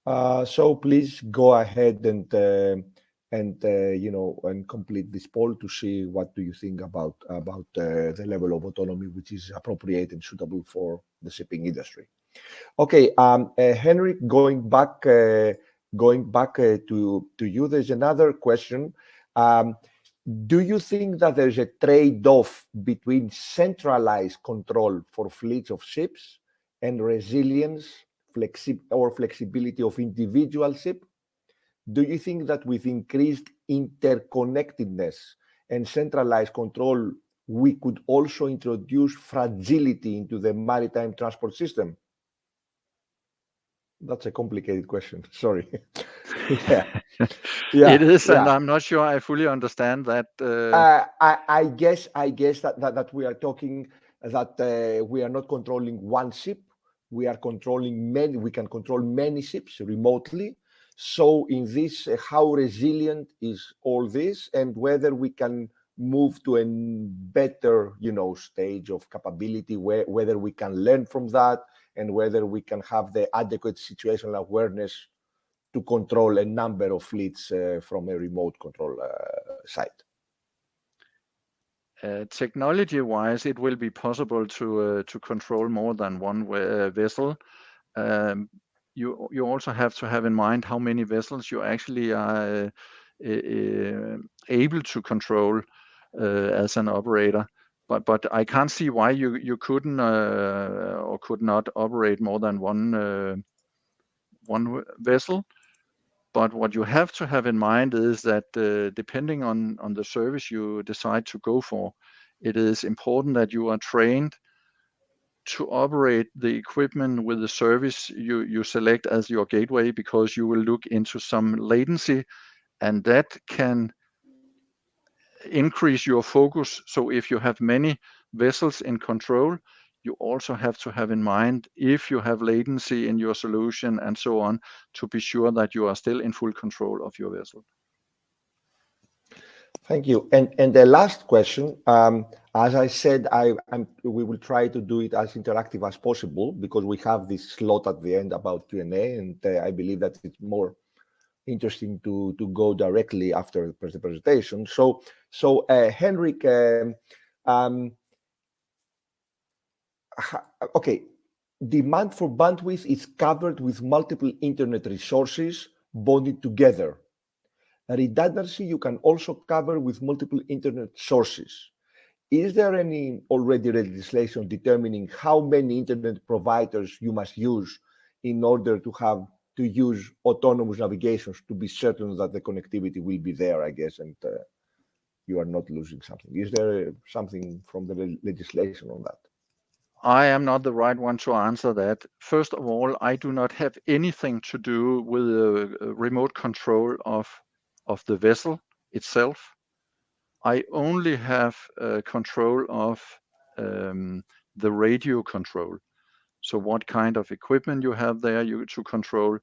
So please go ahead and complete this poll to see what do you think about the level of autonomy which is appropriate and suitable for the shipping industry. Okay, Henrik, going back to you, there's another question. Do you think that there's a trade-off between centralized control for fleets of ships and resilience or flexibility of individual ship? Do you think that with increased interconnectedness and centralized control, we could also introduce fragility into the maritime transport system? That's a complicated question. Sorry. Yeah. It is, and Yeah. I'm not sure I fully understand that. I guess that we are talking that we are not controlling one ship. We are controlling many. We can control many ships remotely. So in this, how resilient is all this, and whether we can move to a better, stage of capability, whether we can learn from that, and whether we can have the adequate situational awareness to control a number of fleets from a remote control site. Technology-wise, it will be possible to control more than one vessel. You also have to have in mind how many vessels you actually are able to control as an operator. But I can't see why you couldn't or could not operate more than one vessel. But what you have to have in mind is that depending on the service you decide to go for, it is important that you are trained to operate the equipment with the service you select as your gateway, because you will look into some latency, and that can increase your focus. So if you have many vessels in control, you also have to have in mind if you have latency in your solution and so on, to be sure that you are still in full control of your vessel. Thank you. And the last question, as I said, we will try to do it as interactive as possible, because we have this slot at the end about Q&A, and I believe that it's more interesting to go directly after the presentation. So Henrik, okay, demand for bandwidth is covered with multiple internet resources bonded together. Redundancy you can also cover with multiple internet sources. Is there any already legislation determining how many internet providers you must use in order to use autonomous navigations to be certain that the connectivity will be there, I guess, and you are not losing something? Is there something from the legislation on that? I am not the right one to answer that. First of all, I do not have anything to do with the remote control of the vessel itself. I only have control of the radio control. So what kind of equipment you have there to control,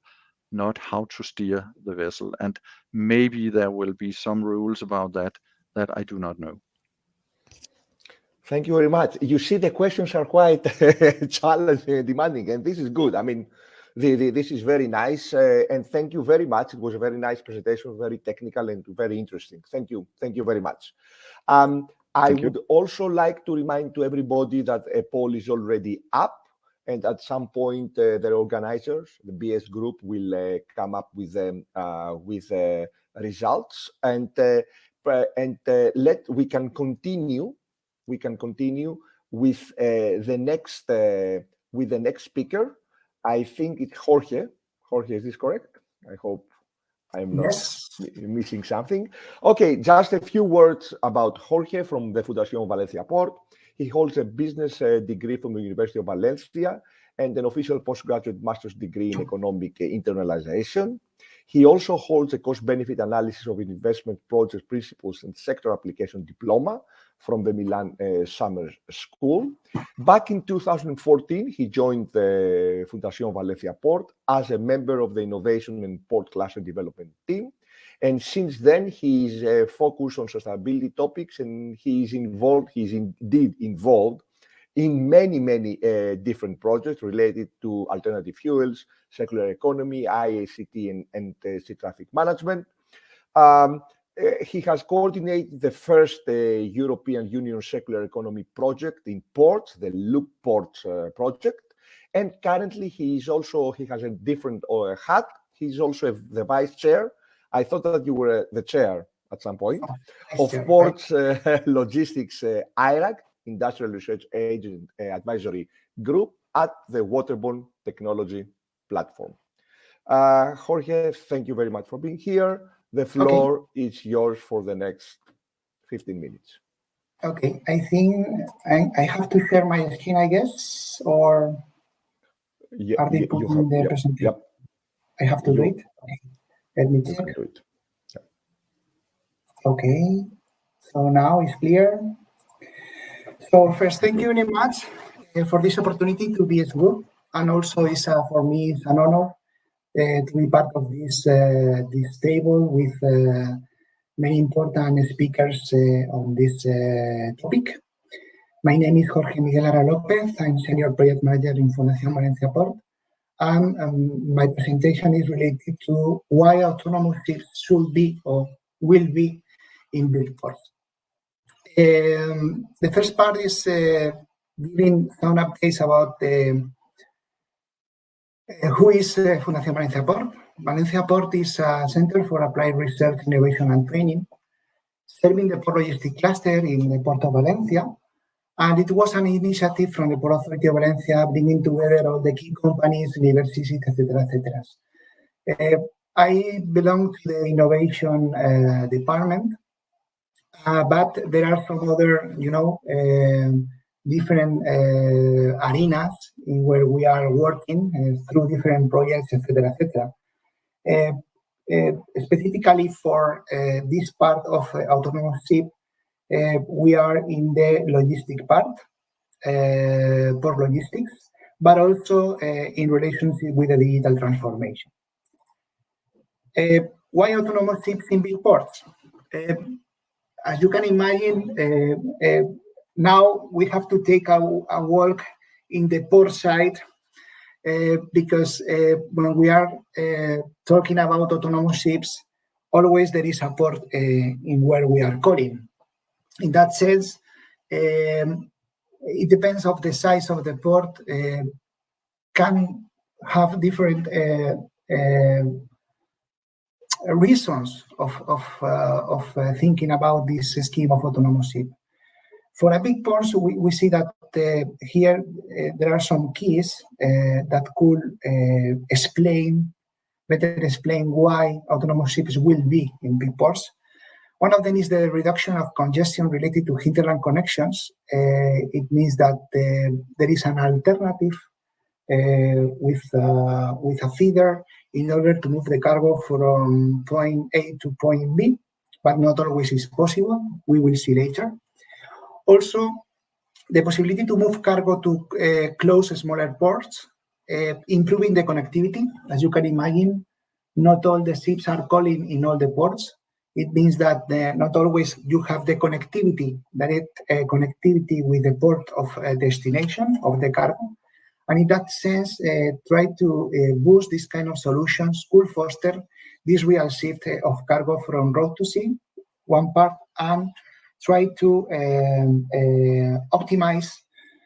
not how to steer the vessel. And maybe there will be some rules about that I do not know. Thank you very much. You see, the questions are quite challenging, demanding, and this is good. I mean, this is very nice, and thank you very much. It was a very nice presentation, very technical and very interesting. Thank you very much. I would also like to remind to everybody that a poll is already up, and at some point, the organizers, the BS group, will come up with results, and we can continue. We can continue with the next speaker. I think it's Jorge. Jorge, is this correct? I hope I'm not missing something. Okay, just a few words about Jorge from the Fundación Valencia Port. He holds a business degree from the University of Valencia and an official postgraduate master's degree in economic internalization. He also holds a cost-benefit analysis of investment project principles and sector application diploma from the Milan Summer School. Back in 2014, he joined the Fundación Valencia Port as a member of the Innovation and Port Cluster Development team. And since then, he's focused on sustainability topics, and he's indeed involved in many different projects related to alternative fuels, circular economy, IACT, and sea traffic management. He has coordinated the first European Union circular economy project in ports, the Loop Ports project, And currently, he has a different hat. He's also the vice chair. I thought that you were the chair at some point of Ports Logistics IRAG, Industrial Research Agent Advisory Group at the Waterborne Technology Platform. Jorge, thank you very much for being here. The floor is yours for the next 15 minutes. Okay, I think I have to share my screen, I guess, or are they putting the presentation? Yep. I have to do it. Okay. Let me check. Do it. Yep. Okay, so now it's clear. So first, thank you very much for this opportunity to be at group, and also for me it's an honor to be part of this table with many important speakers on this topic. My name is Jorge Miguel Ara López. I'm Senior Project Manager in Fundación Valencia Port. And my presentation is related to why autonomous ships should be or will be in big ports. The first part is giving some updates about who is Fundación Valencia Port. Valencia Port is a center for applied research, innovation, and training, serving the port logistic cluster in the Port of Valencia. And it was an initiative from the Port Authority of Valencia, bringing together all the key companies, universities, etc., etc. I belong to the innovation department, but there are some other, different arenas in where we are working through different projects, etc., etc. Specifically for this part of autonomous ship, we are in the logistic part, port logistics, but also in relationship with the digital transformation. Why autonomous ships in big ports? As you can imagine, now we have to take a walk in the port side because when we are talking about autonomous ships, always there is a port in where we are calling. In that sense, it depends of the size of the port, can have different reasons of thinking about this scheme of autonomous ship. For a big port, we see that here there are some keys that could better explain why autonomous ships will be in big ports. One of them is the reduction of congestion related to hinterland connections. It means that there is an alternative with a feeder in order to move the cargo from point A to point B, but not always is possible. We will see later. Also, the possibility to move cargo to close smaller ports, improving the connectivity. As you can imagine, not all the ships are calling in all the ports. It means that not always you have the connectivity, direct connectivity with the port of destination of the cargo. And in that sense, try to boost this kind of solutions could foster this real shift of cargo from road to sea, one part, and try to optimize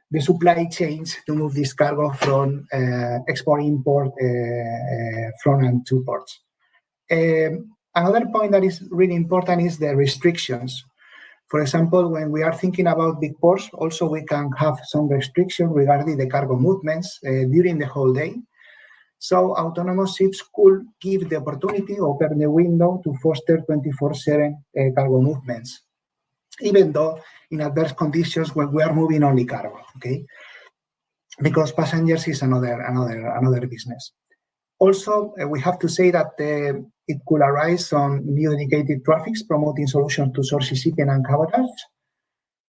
the supply chains to move this cargo from export-import from and to ports. Another point that is really important is the restrictions. For example, when we are thinking about big ports, also we can have some restriction regarding the cargo movements during the whole day. So autonomous ships could give the opportunity, open the window to foster 24/7 cargo movements, even though in adverse conditions when we are moving only cargo, okay? Because passengers is another business. Also, we have to say that it could arise on new dedicated traffics promoting solutions to source shipping and cabotage.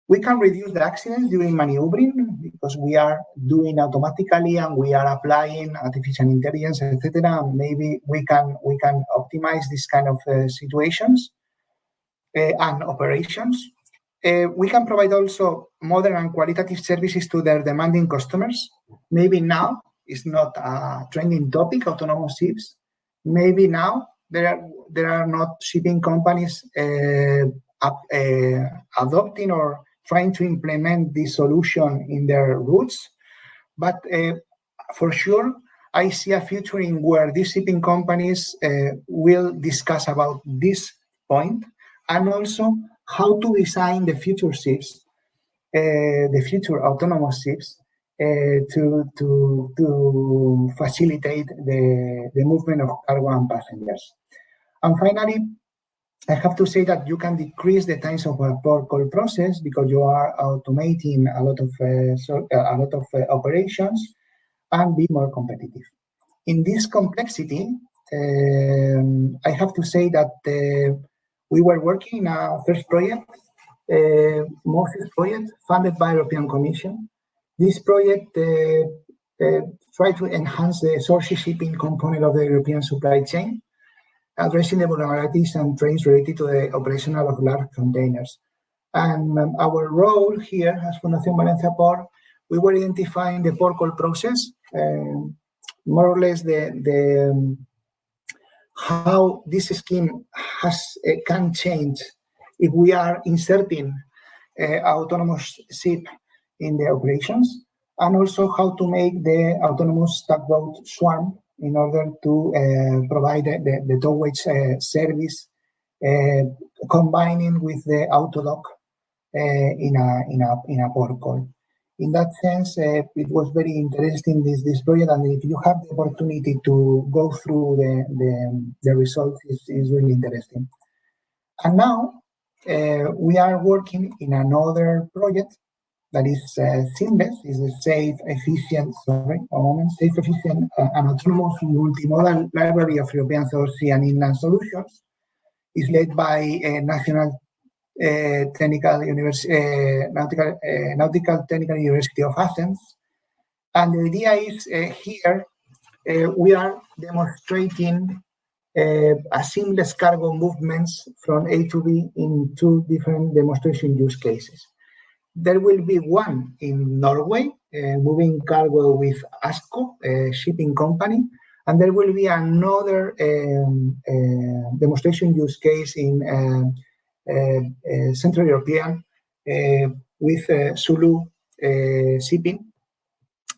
We can reduce the accidents during maneuvering because we are doing automatically and we are applying artificial intelligence, etc. Maybe we can optimize this kind of situations and operations. We can provide also modern and qualitative services to their demanding customers. Maybe now it's not a trending topic, autonomous ships. Maybe now there are not shipping companies adopting or trying to implement this solution in their routes. But for sure, I see a future in where these shipping companies will discuss about this point, and also how to design the future ships, the future autonomous ships, to facilitate the movement of cargo and passengers. And finally, I have to say that you can decrease the times of a port call process because you are automating a lot of operations and be more competitive. In this complexity, I have to say that we were working in our first project, Moses project, funded by European Commission. This project tried to enhance the source shipping component of the European supply chain, addressing the vulnerabilities and trends related to the operational of large containers. And our role here as Fundación Valencia Port, we were identifying the port call process, more or less how this scheme can change if we are inserting autonomous ship in the operations, and also how to make the autonomous tugboat swarm in order to provide the towage service, combining with the autodock in a port call. In that sense, it was very interesting, this project, and if you have the opportunity to go through the results, is really interesting. And now we are working in another project that is seamless, is a safe, efficient, and autonomous multimodal library of European South Sea and inland solutions. Is led by National Nautical Technical University of Athens. And the idea is here, we are demonstrating a seamless cargo movements from A to B in 2 different demonstration use cases. There will be one in Norway, moving cargo with ASCO, a shipping company, and there will be another demonstration use case in Central European with Zulu shipping,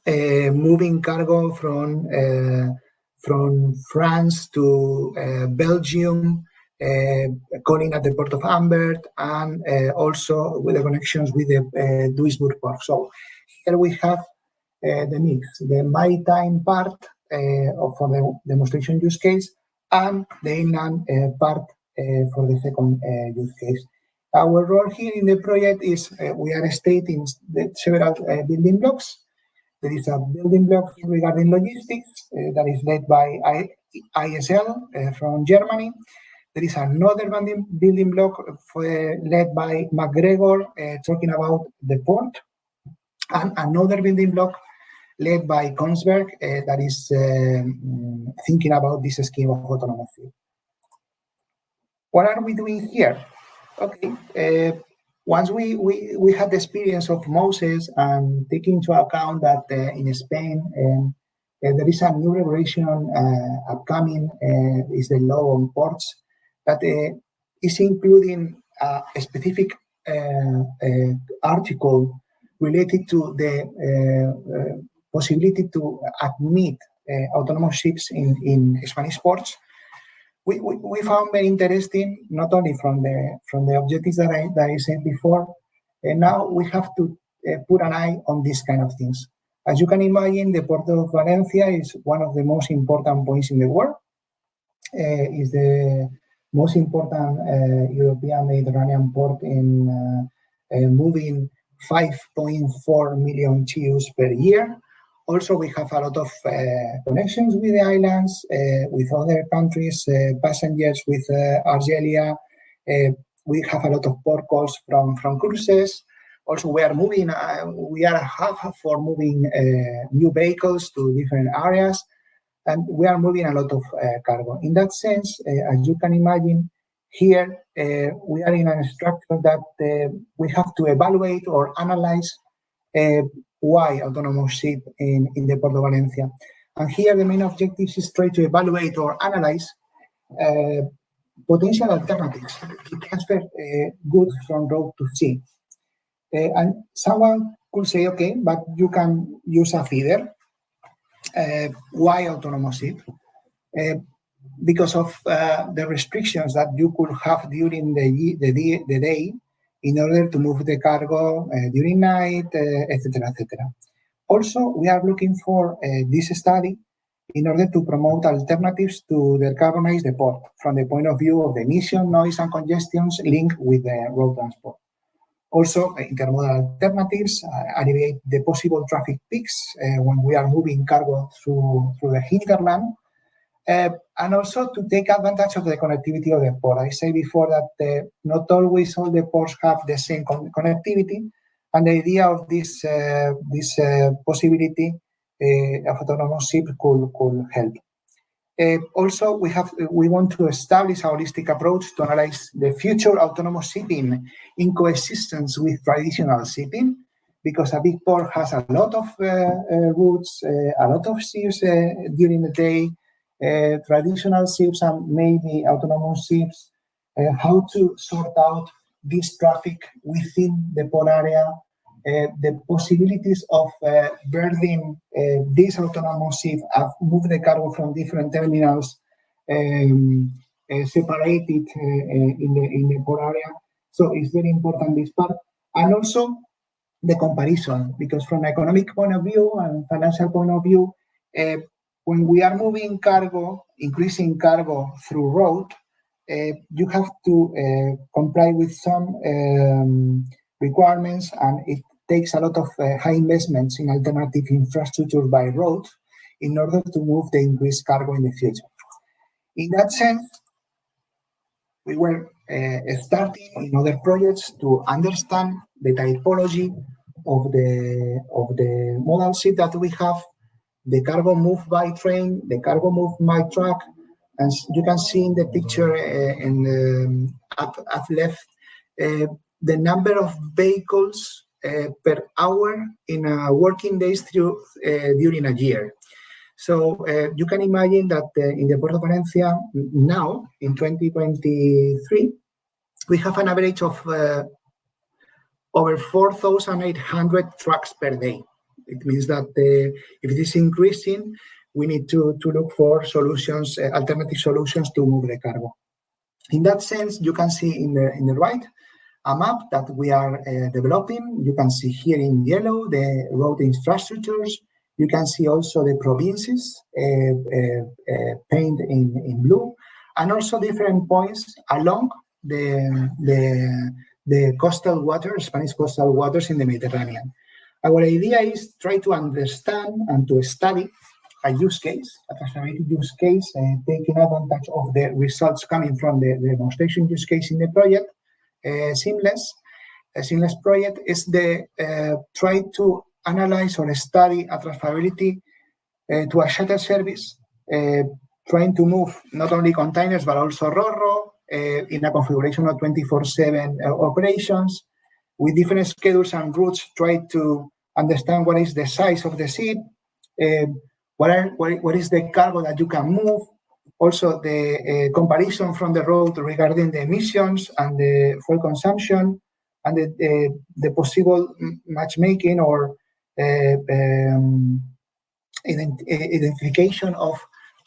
moving cargo from France to Belgium, calling at the port of Ambert, and also with the connections with the Duisburg port. So here we have the mix, the maritime part for the demonstration use case, and the inland part for the second use case. Our role here in the project is we are stating several building blocks. There is a building block regarding logistics that is led by ISL from Germany. There is another building block led by MacGregor, talking about the port, and another building block led by Kongsberg that is thinking about this scheme of autonomous fleet. What are we doing here? Okay, once we had the experience of Moses, and taking into account that in Spain there is a new regulation upcoming, is the law on ports, that is including a specific article related to the possibility to admit autonomous ships in Spanish ports. We found very interesting, not only from the objectives that I said before, and now we have to put an eye on these kind of things. As you can imagine, the Port of Valencia is one of the most important points in the world. Is the most important European Mediterranean port in moving 5.4 million TEUs per year. Also, we have a lot of connections with the islands, with other countries, passengers with Algeria. We have a lot of port calls from cruises. Also, we are moving. We are a hub for moving new vehicles to different areas, and we are moving a lot of cargo. In that sense, as you can imagine, here we are in a structure that we have to evaluate or analyze why autonomous ship in the Port of Valencia. And here the main objective is try to evaluate or analyze potential alternatives to transfer goods from road to sea. And someone could say, okay, but you can use a feeder. Why autonomous ship? Because of the restrictions that you could have during the day in order to move the cargo during night, etc., etc. Also, we are looking for this study in order to promote alternatives to decarbonize the port from the point of view of the emission, noise, and congestions linked with the road transport. Also, intermodal alternatives alleviate the possible traffic peaks when we are moving cargo through the hinterland, and also to take advantage of the connectivity of the port. I said before that not always all the ports have the same connectivity, and the idea of this possibility of autonomous ship could help. Also, we want to establish a holistic approach to analyze the future autonomous shipping in coexistence with traditional shipping, because a big port has a lot of routes, a lot of ships during the day, traditional ships and maybe autonomous ships, how to sort out this traffic within the port area, the possibilities of berthing this autonomous ship and move the cargo from different terminals separated in the port area. So it's very important, this part. And also the comparison, because from an economic point of view and financial point of view, when we are moving cargo, increasing cargo through road, you have to comply with some requirements, and it takes a lot of high investments in alternative infrastructure by road in order to move the increased cargo in the future. In that sense, we were starting in other projects to understand the typology of the modal ship that we have, the cargo moved by train, the cargo moved by truck, and you can see in the picture at left the number of vehicles per hour in working days during a year. So you can imagine that in the Port of Valencia now, in 2023, we have an average of over 4,800 trucks per day. It means that if it is increasing, we need to look for solutions, alternative solutions to move the cargo. In that sense, you can see in the right a map that we are developing. You can see here in yellow the road infrastructures. You can see also the provinces painted in blue, and also different points along the coastal waters, Spanish coastal waters in the Mediterranean. Our idea is try to understand and to study a use case, a transformative use case, taking advantage of the results coming from the demonstration use case in the project. A seamless project is try to analyze or study a transferability to a shuttle service, trying to move not only containers but also ro-ro in a configuration of 24/7 operations with different schedules and routes. Try to understand what is the size of the ship, what is the cargo that you can move. Also, the comparison from the road regarding the emissions and the fuel consumption, and the possible matchmaking or identification of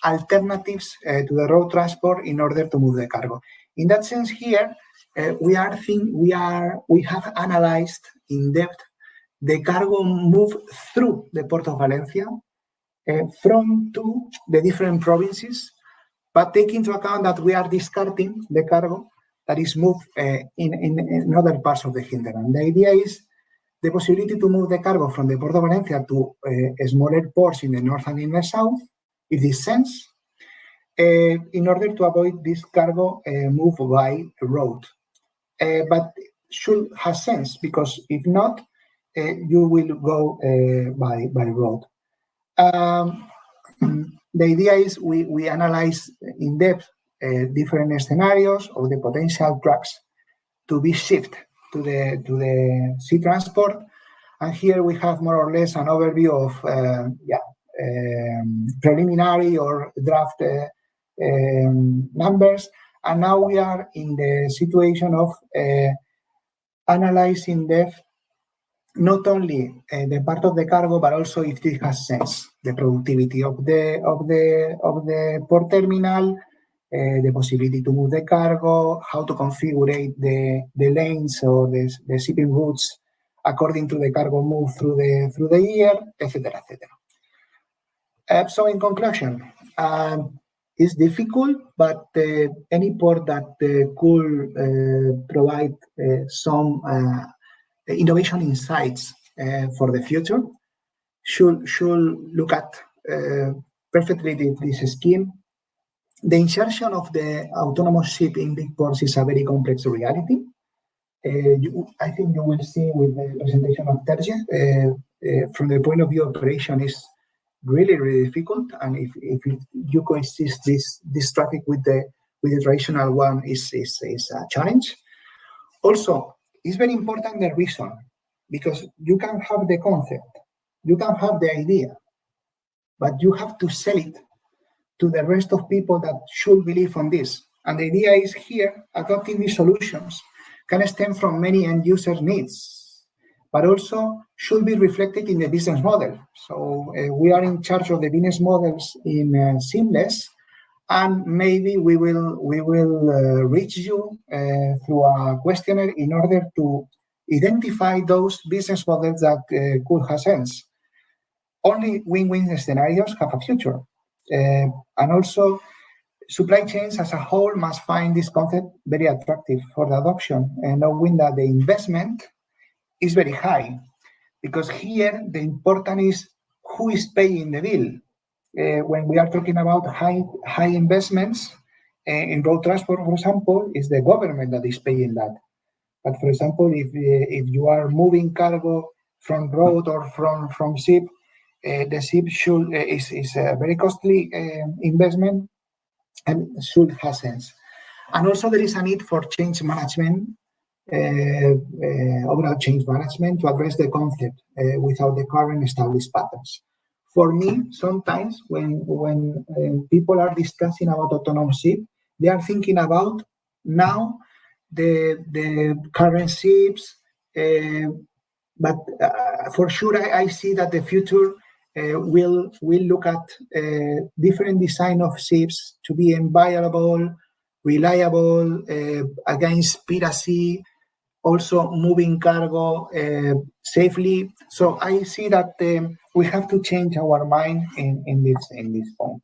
alternatives to the road transport in order to move the cargo. In that sense, here we have analyzed in depth the cargo move through the Port of Valencia from to the different provinces, but take into account that we are discarding the cargo that is moved in other parts of the hinterland. The idea is the possibility to move the cargo from the Port of Valencia to smaller ports in the north and in the south, if this sense, in order to avoid this cargo move by road. But should have sense, because if not, you will go by road. The idea is we analyze in depth different scenarios of the potential trucks to be shifted to the sea transport, and here we have more or less an overview of preliminary or draft numbers, and now we are in the situation of analyzing depth not only the part of the cargo, but also if it has sense, the productivity of the port terminal, the possibility to move the cargo, how to configure the lanes or the shipping routes according to the cargo move through the year, etc., etc. So in conclusion, it's difficult, but any port that could provide some innovation insights for the future should look at perfectly this scheme. The insertion of the autonomous ship in big ports is a very complex reality. I think you will see with the presentation of Terje, from the point of view of operation, is really, really difficult. And if you coexist this traffic with the traditional one is a challenge. Also, it's very important the reason, because you can have the concept, you can have the idea, but you have to sell it to the rest of people that should believe on this. And the idea is here, adopting these solutions can stem from many end user needs, but also should be reflected in the business model. So we are in charge of the business models in Seamless, and maybe we will reach you through a questionnaire in order to identify those business models that could have sense. Only win-win scenarios have a future. And also, supply chains as a whole must find this concept very attractive for the adoption, and knowing that the investment is very high, because here the important is who is paying the bill. When we are talking about high investments in road transport, for example, is the government that is paying that. But for example, if you are moving cargo from road or from ship, the ship is a very costly investment and should have sense. And also there is a need for change management, overall change management, to address the concept without the current established patterns. For me, sometimes when people are discussing about autonomous ship, they are thinking about now the current ships, but for sure I see that the future will look at different design of ships to be inviolable, reliable, against piracy, also moving cargo safely. So I see that we have to change our mind in this point.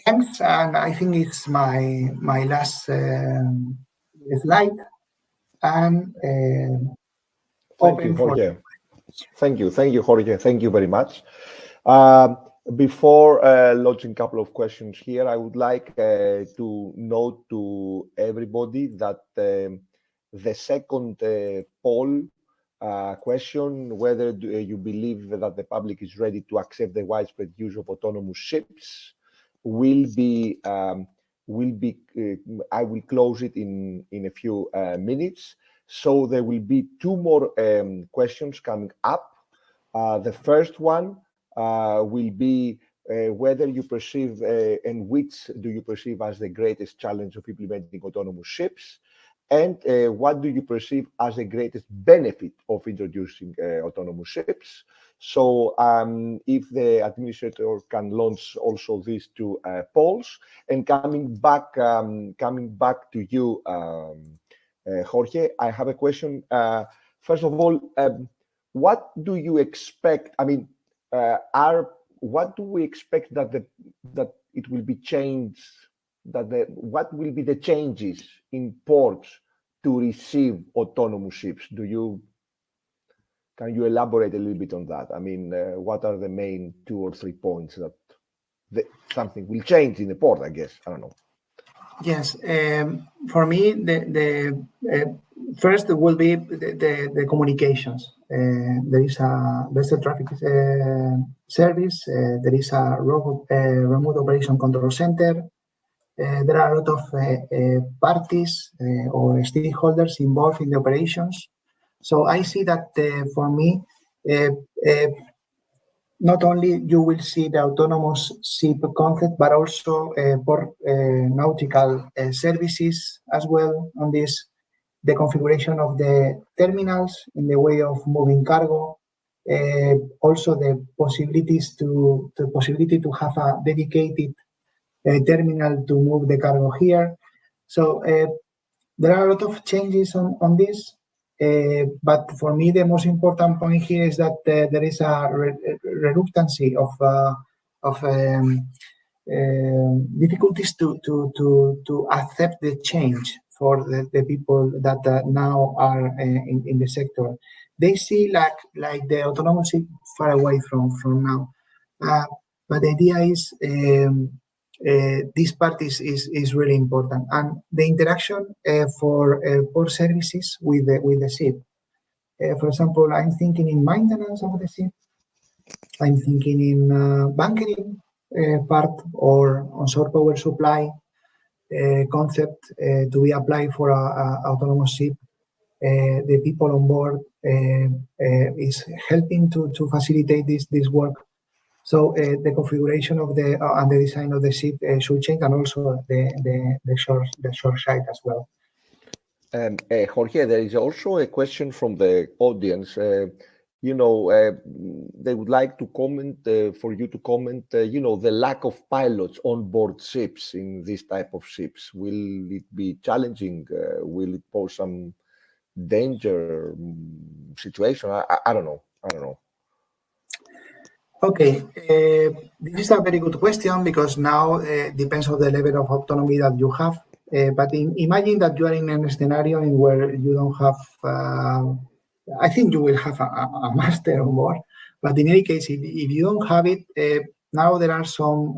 Thanks, and I think it's my last slide. And thank you, Jorge. Thank you, Jorge. Thank you very much. Before launching a couple of questions here, I would like to note to everybody that the second poll question, whether you believe that the public is ready to accept the widespread use of autonomous ships, will be I will close it in a few minutes. So there will be two more questions coming up. The first one will be whether you perceive and which do you perceive as the greatest challenge of implementing autonomous ships, and what do you perceive as the greatest benefit of introducing autonomous ships. So if the administrator can launch also these two polls. And coming back to you, Jorge, I have a question. First of all, what do you expect? I mean, what do we expect that it will be changed? What will be the changes in ports to receive autonomous ships? Can you elaborate a little bit on that? I mean, what are the main 2 or 3 points that something will change in the port? I guess, I don't know. Yes, for me, the first will be the communications. There is a vessel traffic service. There is a remote operation control center. There are a lot of parties or stakeholders involved in the operations. So I see that for me, not only you will see the autonomous ship concept, but also port nautical services as well on this. the configuration of the terminals in the way of moving cargo, also the possibility to have a dedicated terminal to move the cargo here. So there are a lot of changes on this, but for me the most important point here is that there is a reluctancy of difficulties to accept the change for the people that now are in the sector. They see like the autonomous ship far away from now, but the idea is this part is really important, and the interaction for port services with the ship. For example, I'm thinking in maintenance of the ship. I'm thinking in bunkering part or onshore power supply concept to be applied for a autonomous ship. The people on board is helping to facilitate this work. So the configuration of the and the design of the ship should change, and also the shore side as well. Jorge, there is also a question from the audience. They would like to comment for you to comment. The lack of pilots on board ships in this type of ships. Will it be challenging? Will it pose some danger situation? I don't know. Okay, this is a very good question because now depends on the level of autonomy that you have. But imagine that you are in a scenario in where you don't have. I think you will have a master on board, but in any case, if you don't have it, now there are some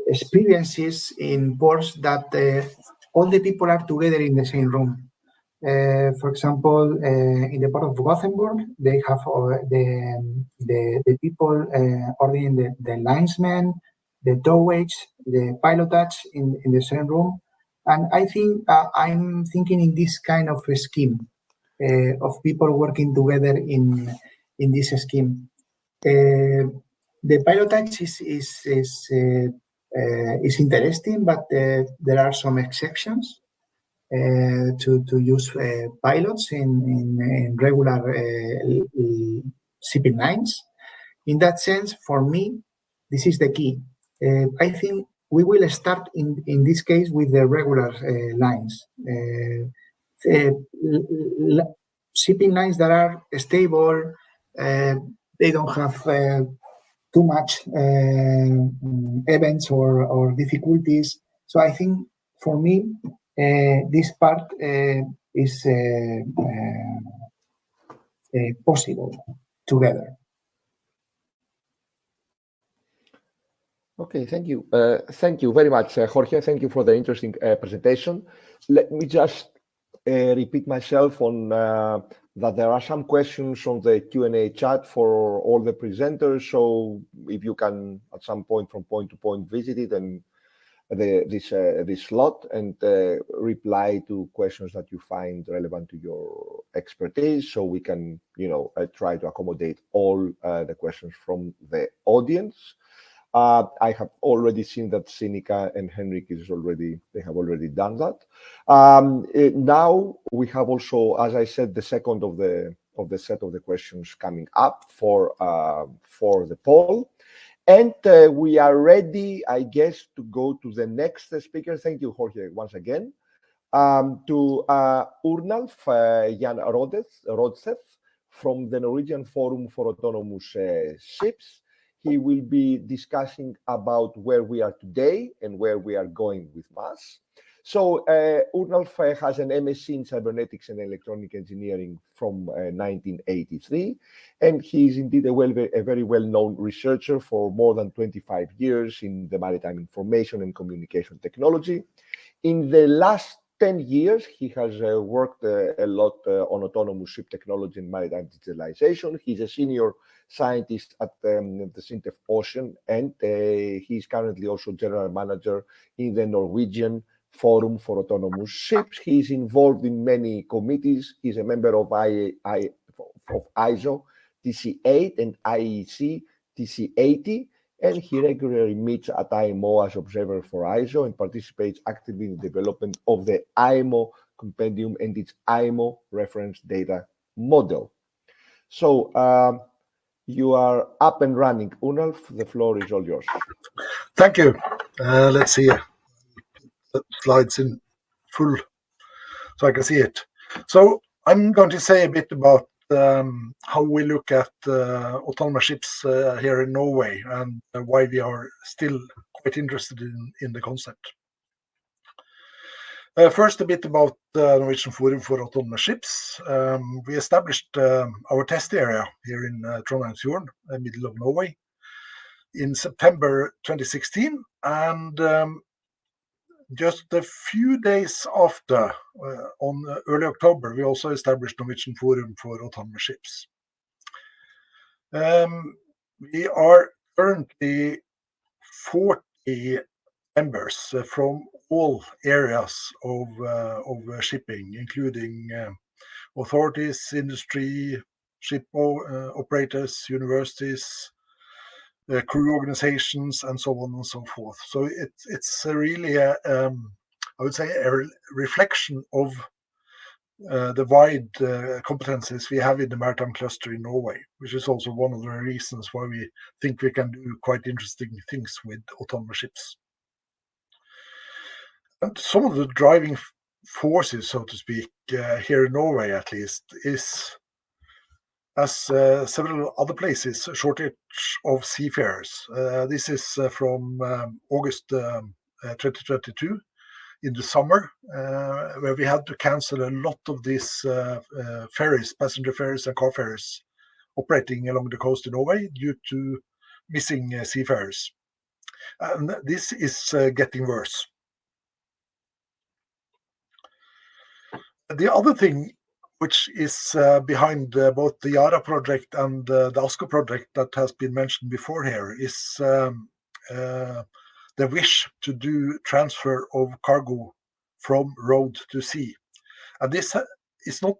experiences in ports that all the people are together in the same room. For example, in the port of Gothenburg, they have the people ordering the linesmen, the towage, the pilotage in the same room. And I think I'm thinking in this kind of a scheme of people working together in this scheme. The pilotage is interesting, but there are some exceptions to use pilots in regular shipping lines. In that sense, for me, this is the key. I think we will start in this case with the regular lines. Shipping lines that are stable, they don't have too much events or difficulties. So I think for me, this part is possible together. Okay, thank you. Thank you very much, Jorge. Thank you for the interesting presentation. Let me just repeat myself on that there are some questions on the Q&A chat for all the presenters. So if you can, at some point, from point to point, visit it and this slot and reply to questions that you find relevant to your expertise, so we can, try to accommodate all the questions from the audience. I have already seen that Sinica and Henrik they have already done that. Now we have also, as I said, the second of the set of the questions coming up for the poll. And we are ready, I guess, to go to the next speaker. Thank you, Jorge, once again. To Urnalf Jan Rodseth from the Norwegian Forum for Autonomous Ships. He will be discussing about where we are today and where we are going with MAS. So Urnalf has an MSc in Cybernetics and Electronic Engineering from 1983, and he is indeed a very well-known researcher for more than 25 years in the maritime information and communication technology. In the last 10 years, he has worked a lot on autonomous ship technology and maritime digitalization. He's a senior scientist at the Sintef Ocean, and he's currently also general manager in the Norwegian Forum for Autonomous Ships. He's involved in many committees. He's a member of ISO TC8 and IEC TC80, and he regularly meets at IMO as observer for ISO and participates actively in the development of the IMO compendium and its IMO reference data model. So you are up and running. Unalf, the floor is all yours. Thank you. Let's see the slides in full so I can see it. So I'm going to say a bit about how we look at autonomous ships here in Norway and why we are still quite interested in the concept. First, a bit about the Norwegian Forum for Autonomous Ships. We established our test area here in Trondheimsfjorden, middle of Norway, in September 2016, and just a few days after, on early October, we also established Norwegian Forum for Autonomous Ships. We are currently 40 members from all areas of shipping, including authorities, industry, ship operators, universities, crew organizations, and so on and so forth. So it's really I would say a reflection of the wide competencies we have in the maritime cluster in Norway, which is also one of the reasons why we think we can do quite interesting things with autonomous ships. And some of the driving forces, so to speak, here in Norway at least, is, as several other places, a shortage of seafarers. This is from August 2022, in the summer, where we had to cancel a lot of these ferries, passenger ferries and car ferries, operating along the coast in Norway due to missing seafarers. And this is getting worse. The other thing which is behind both the Yara project and the ASCO project that has been mentioned before here is the wish to do transfer of cargo from road to sea. And this is not,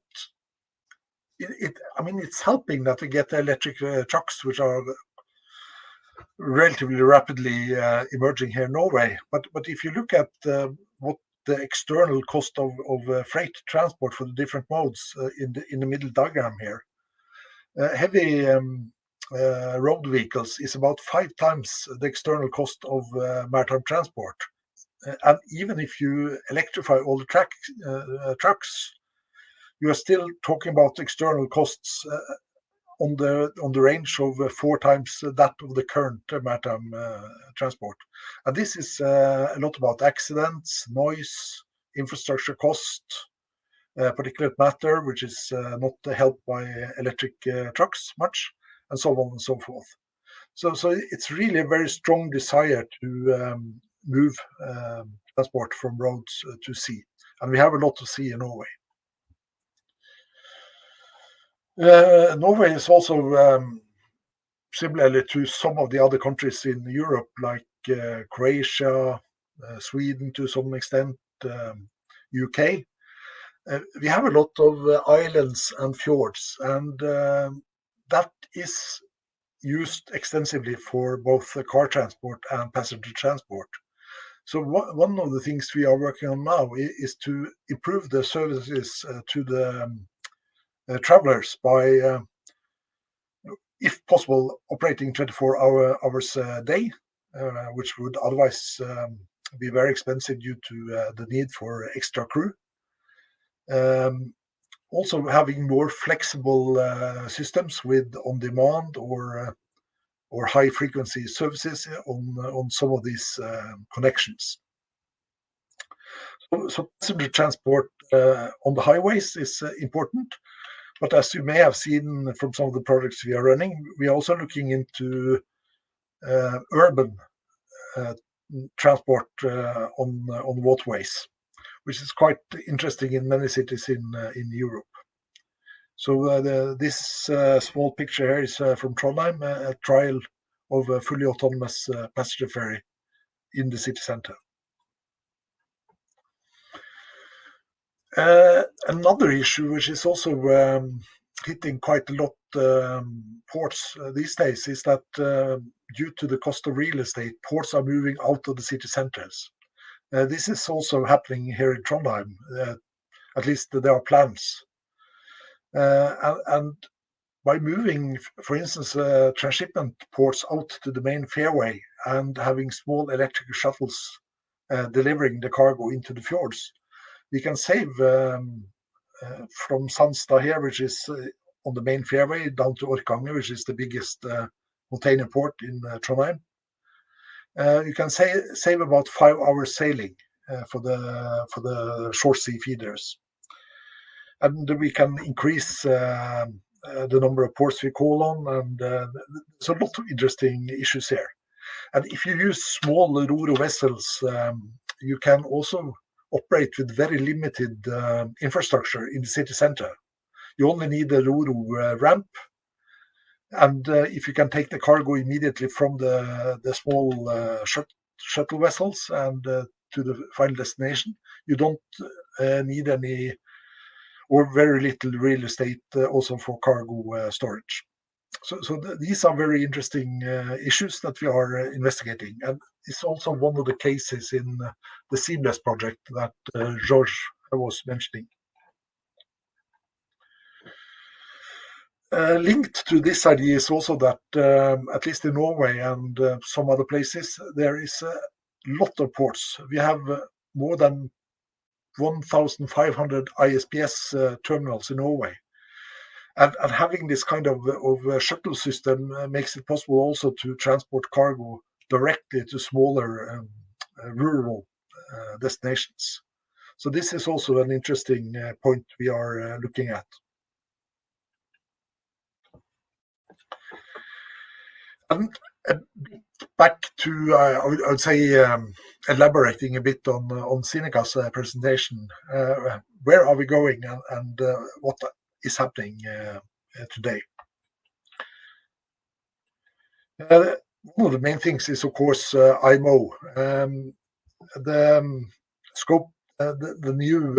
I mean, it's helping that we get electric trucks, which are relatively rapidly emerging here in Norway. But if you look at what the external cost of freight transport for the different modes in the middle diagram here, heavy road vehicles is about 5 times the external cost of maritime transport. And even if you electrify all the trucks, you are still talking about external costs on the range of 4 times that of the current maritime transport. And this is a lot about accidents, noise, infrastructure cost, particulate matter, which is not helped by electric trucks much, and so on and so forth. So it's really a very strong desire to move transport from roads to sea. And we have a lot to sea in Norway. Norway is also, similarly to some of the other countries in Europe, like Croatia, Sweden to some extent, UK, we have a lot of islands and fjords, and that is used extensively for both car transport and passenger transport. So one of the things we are working on now is to improve the services to the travelers by, if possible, operating 24 hours a day, which would otherwise be very expensive due to the need for extra crew. Also having more flexible systems with on-demand or high-frequency services on some of these connections. So passenger transport on the highways is important, but as you may have seen from some of the projects we are running, we are also looking into urban transport on waterways, which is quite interesting in many cities in Europe. So this small picture here is from Trondheim, a trial of a fully autonomous passenger ferry in the city center. Another issue, which is also hitting quite a lot ports these days, is that due to the cost of real estate, ports are moving out of the city centers. This is also happening here in Trondheim. At least there are plans. And by moving, for instance, transshipment ports out to the main fairway and having small electric shuttles delivering the cargo into the fjords, we can save from Sandstad here, which is on the main fairway, down to Orkanger, which is the biggest container port in Trondheim. You can save about 5 hours sailing for the short sea feeders, and we can increase the number of ports we call on, and there's a lot of interesting issues here. And if you use small Ro-Ro vessels, you can also operate with very limited infrastructure in the city center. You only need a Ro-Ro ramp, and if you can take the cargo immediately from the small shuttle vessels and to the final destination, you don't need any or very little real estate also for cargo storage. So these are very interesting issues that we are investigating, and it's also one of the cases in the Seamless project that George was mentioning. Linked to this idea is also that, at least in Norway and some other places, there is a lot of ports. We have more than 1,500 ISPS terminals in Norway. And having this kind of shuttle system makes it possible also to transport cargo directly to smaller rural destinations. So this is also an interesting point we are looking at. And back to, I would say, elaborating a bit on Sinikka's presentation. Where are we going, and what is happening today? One of the main things is, of course, IMO. The scope, the new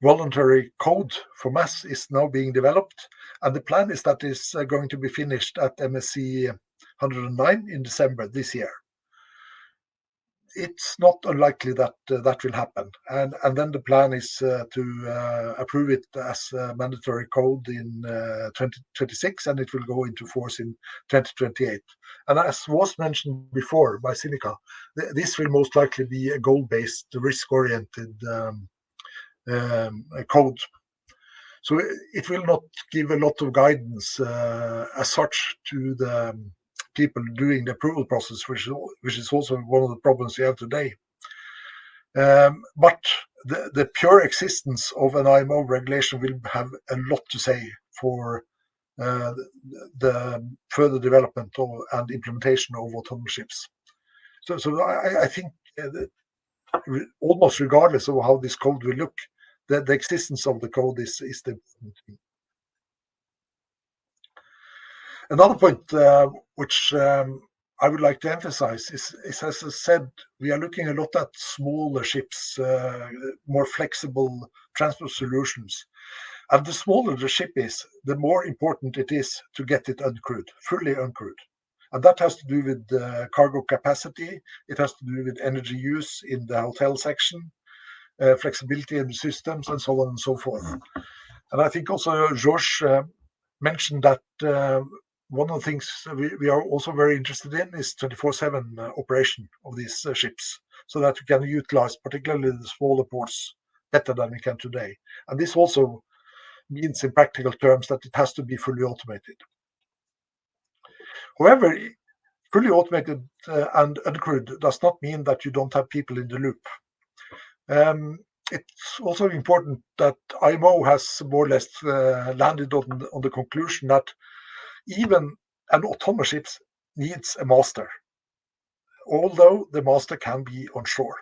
voluntary code for mass is now being developed, and the plan is that it's going to be finished at MSC 109 in December this year. It's not unlikely that that will happen, and then the plan is to approve it as a mandatory code in 2026, and it will go into force in 2028. And as was mentioned before by Sinikka, this will most likely be a goal-based, risk-oriented code. So it will not give a lot of guidance as such to the people doing the approval process, which is also one of the problems we have today. But the pure existence of an IMO regulation will have a lot to say for the further development and implementation of autonomous ships. So I think almost regardless of how this code will look, the existence of the code is the important thing. Another point which I would like to emphasize is, as I said, we are looking a lot at smaller ships, more flexible transport solutions. And the smaller the ship is, the more important it is to get it uncrewed, fully uncrewed. And that has to do with cargo capacity, it has to do with energy use in the hotel section, flexibility in the systems, and so on and so forth. And I think also George mentioned that one of the things we are also very interested in is 24/7 operation of these ships, so that we can utilize particularly the smaller ports better than we can today. And this also means in practical terms that it has to be fully automated. However, fully automated and uncrewed does not mean that you don't have people in the loop. It's also important that IMO has more or less landed on the conclusion that even an autonomous ship needs a master, although the master can be on shore.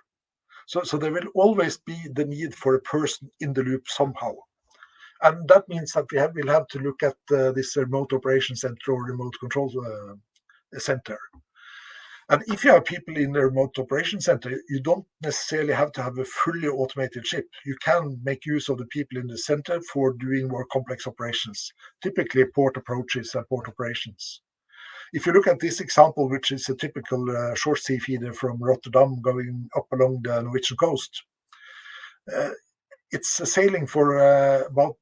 So there will always be the need for a person in the loop somehow. And that means that we'll have to look at this remote operation center or remote control center. And if you have people in the remote operation center, you don't necessarily have to have a fully automated ship. You can make use of the people in the center for doing more complex operations, typically port approaches and port operations. if you look at this example, which is a typical short sea feeder from Rotterdam going up along the Norwegian coast, it's sailing for about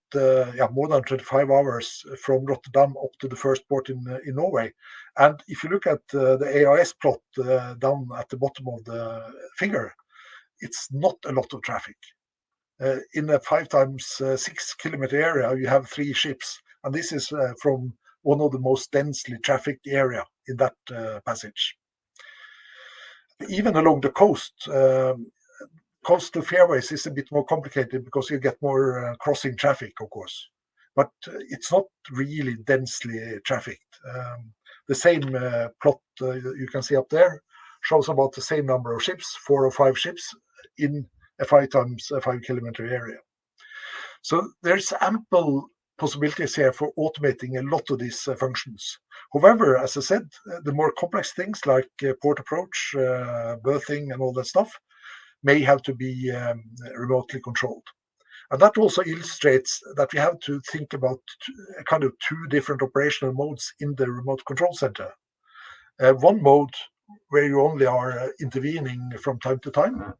more than 25 hours from Rotterdam up to the first port in Norway. And if you look at the AIS plot down at the bottom of the figure, it's not a lot of traffic. In a 5 times 6 kilometer area, you have 3 ships, and this is from one of the most densely trafficked area in that passage. Even along the coast, coastal fairways is a bit more complicated because you get more crossing traffic, of course, but it's not really densely trafficked. The same plot you can see up there shows about the same number of ships, 4 or 5 ships in a 5 times 5 kilometer area. So there's ample possibilities here for automating a lot of these functions. However, as I said, the more complex things like port approach, berthing, and all that stuff may have to be remotely controlled. And that also illustrates that we have to think about kind of 2 different operational modes in the remote control center. One mode where you only are intervening from time to time,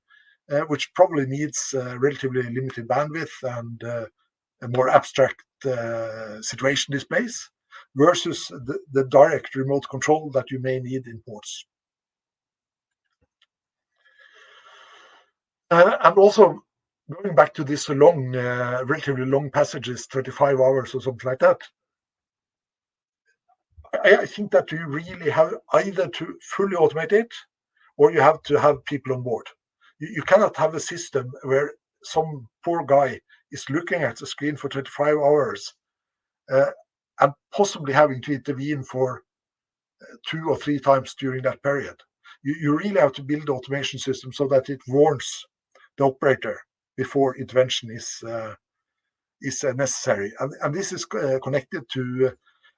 which probably needs relatively limited bandwidth and a more abstract situation displays, versus the direct remote control that you may need in ports. And also, going back to this long, relatively long passages, 35 hours or something like that, I think that you really have either to fully automate it, or you have to have people on board. You cannot have a system where some poor guy is looking at the screen for 25 hours and possibly having to intervene for 2 or 3 times during that period. You really have to build the automation system so that it warns the operator before intervention is necessary. And this is connected to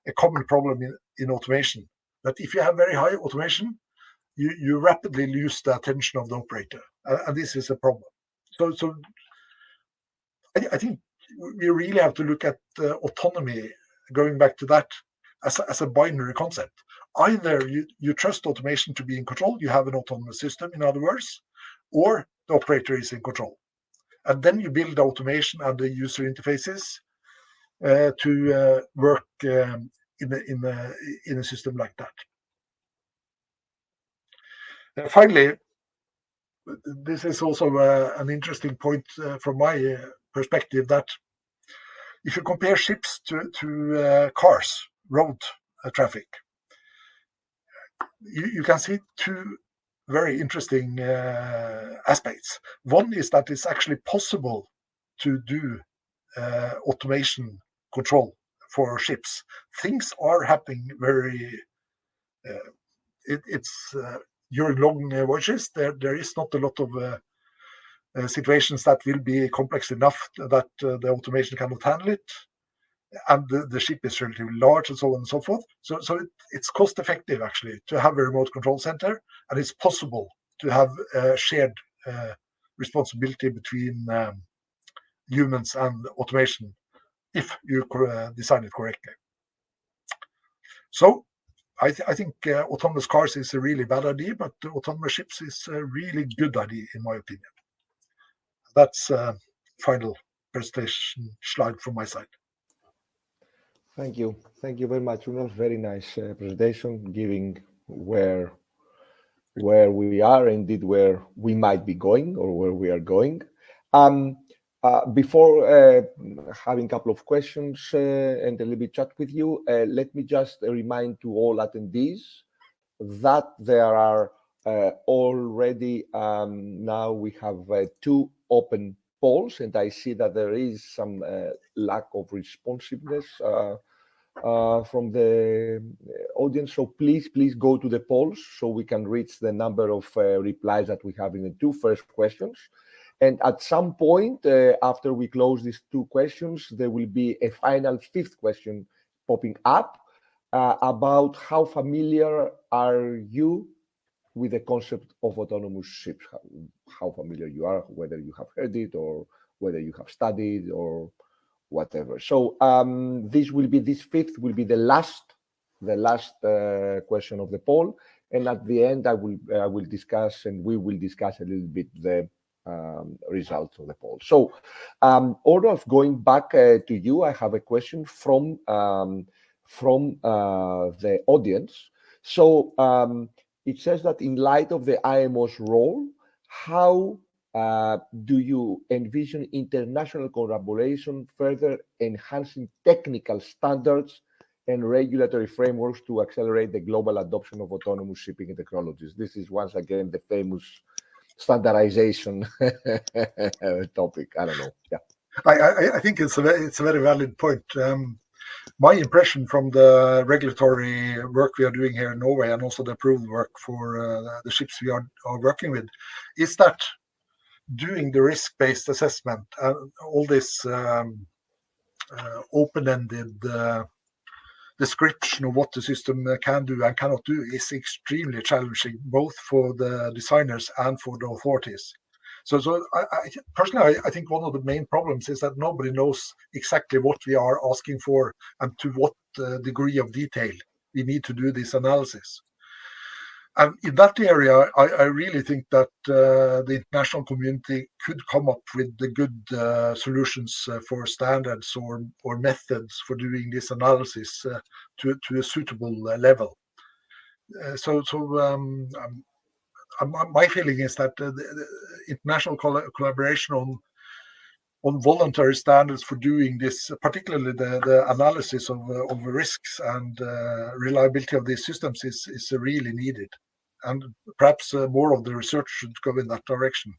a common problem in automation, that if you have very high automation, you rapidly lose the attention of the operator. And this is a problem. So I think we really have to look at autonomy, going back to that, as a binary concept. Either you trust automation to be in control, you have an autonomous system, in other words, or the operator is in control. And then you build the automation and the user interfaces to work in a system like that. Finally, this is also an interesting point from my perspective, that if you compare ships to cars, road traffic, you can see 2 very interesting aspects. One is that it's actually possible to do automation control for ships. Things are happening very, it's during long voyages, there is not a lot of situations that will be complex enough that the automation cannot handle it. And the ship is relatively large and so on and so forth. So it's cost effective actually to have a remote control center, and it's possible to have shared responsibility between humans and automation if you design it correctly. So I think autonomous cars is a really bad idea, but autonomous ships is a really good idea in my opinion. That's final presentation slide from my side. Thank you very much, Runar. Very nice presentation, giving where we are, indeed where we might be going or where we are going. Before having a couple of questions and a little bit chat with you, let me just remind to all attendees that there are already now we have 2 open polls, and I see that there is some lack of responsiveness from the audience. So please go to the polls so we can reach the number of replies that we have in the 2 first questions. And at some point after we close these 2 questions, there will be a final 5th question popping up about how familiar are you with the concept of autonomous ships, how familiar you are, whether you have heard it or whether you have studied or whatever. So this 5th will be the last the last question of the poll, and at the end I will discuss, and we will discuss a little bit the results of the poll. So, Orolf, going back to you, I have a question from the audience. So it says that in light of the IMO's role, how do you envision international collaboration further enhancing technical standards and regulatory frameworks to accelerate the global adoption of autonomous shipping technologies? This is once again the famous standardization topic. I don't know. Yeah, I think it's a very valid point. My impression from the regulatory work we are doing here in Norway, and also the approved work for the ships we are working with, is that doing the risk-based assessment, all this open-ended description of what the system can do and cannot do is extremely challenging, both for the designers and for the authorities. So personally, I think one of the main problems is that nobody knows exactly what we are asking for and to what degree of detail we need to do this analysis. And in that area, I really think that the international community could come up with the good solutions for standards or methods for doing this analysis to a suitable level. My feeling is that the international collaboration on voluntary standards for doing this, particularly the analysis of risks and reliability of these systems, is really needed. And perhaps more of the research should go in that direction.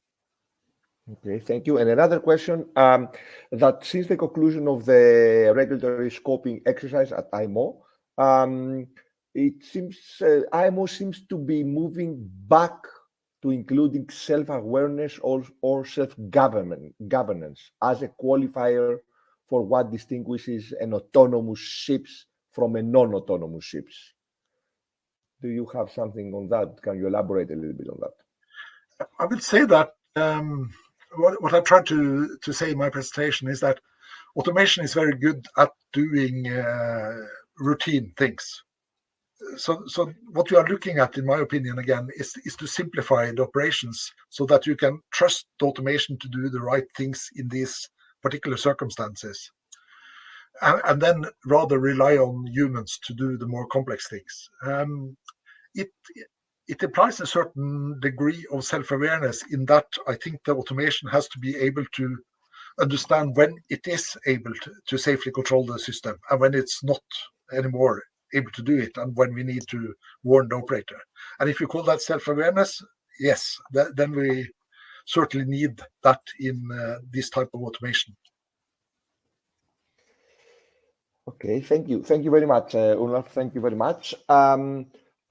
Okay, thank you. And another question, that since the conclusion of the regulatory scoping exercise at IMO, it seems IMO seems to be moving back to including self-awareness or self-governance as a qualifier for what distinguishes an autonomous ships from a non-autonomous ships. Do you have something on that? Can you elaborate a little bit on that? I would say that what I tried to say in my presentation is that automation is very good at doing routine things. So what we are looking at, in my opinion, again, is to simplify the operations so that you can trust the automation to do the right things in these particular circumstances, and then rather rely on humans to do the more complex things. It implies a certain degree of self-awareness in that I think the automation has to be able to understand when it is able to safely control the system and when it's not anymore able to do it, and when we need to warn the operator. And if you call that self-awareness, yes, then we certainly need that in this type of automation. Okay, thank you. Thank you very much, Olaf. Thank you very much.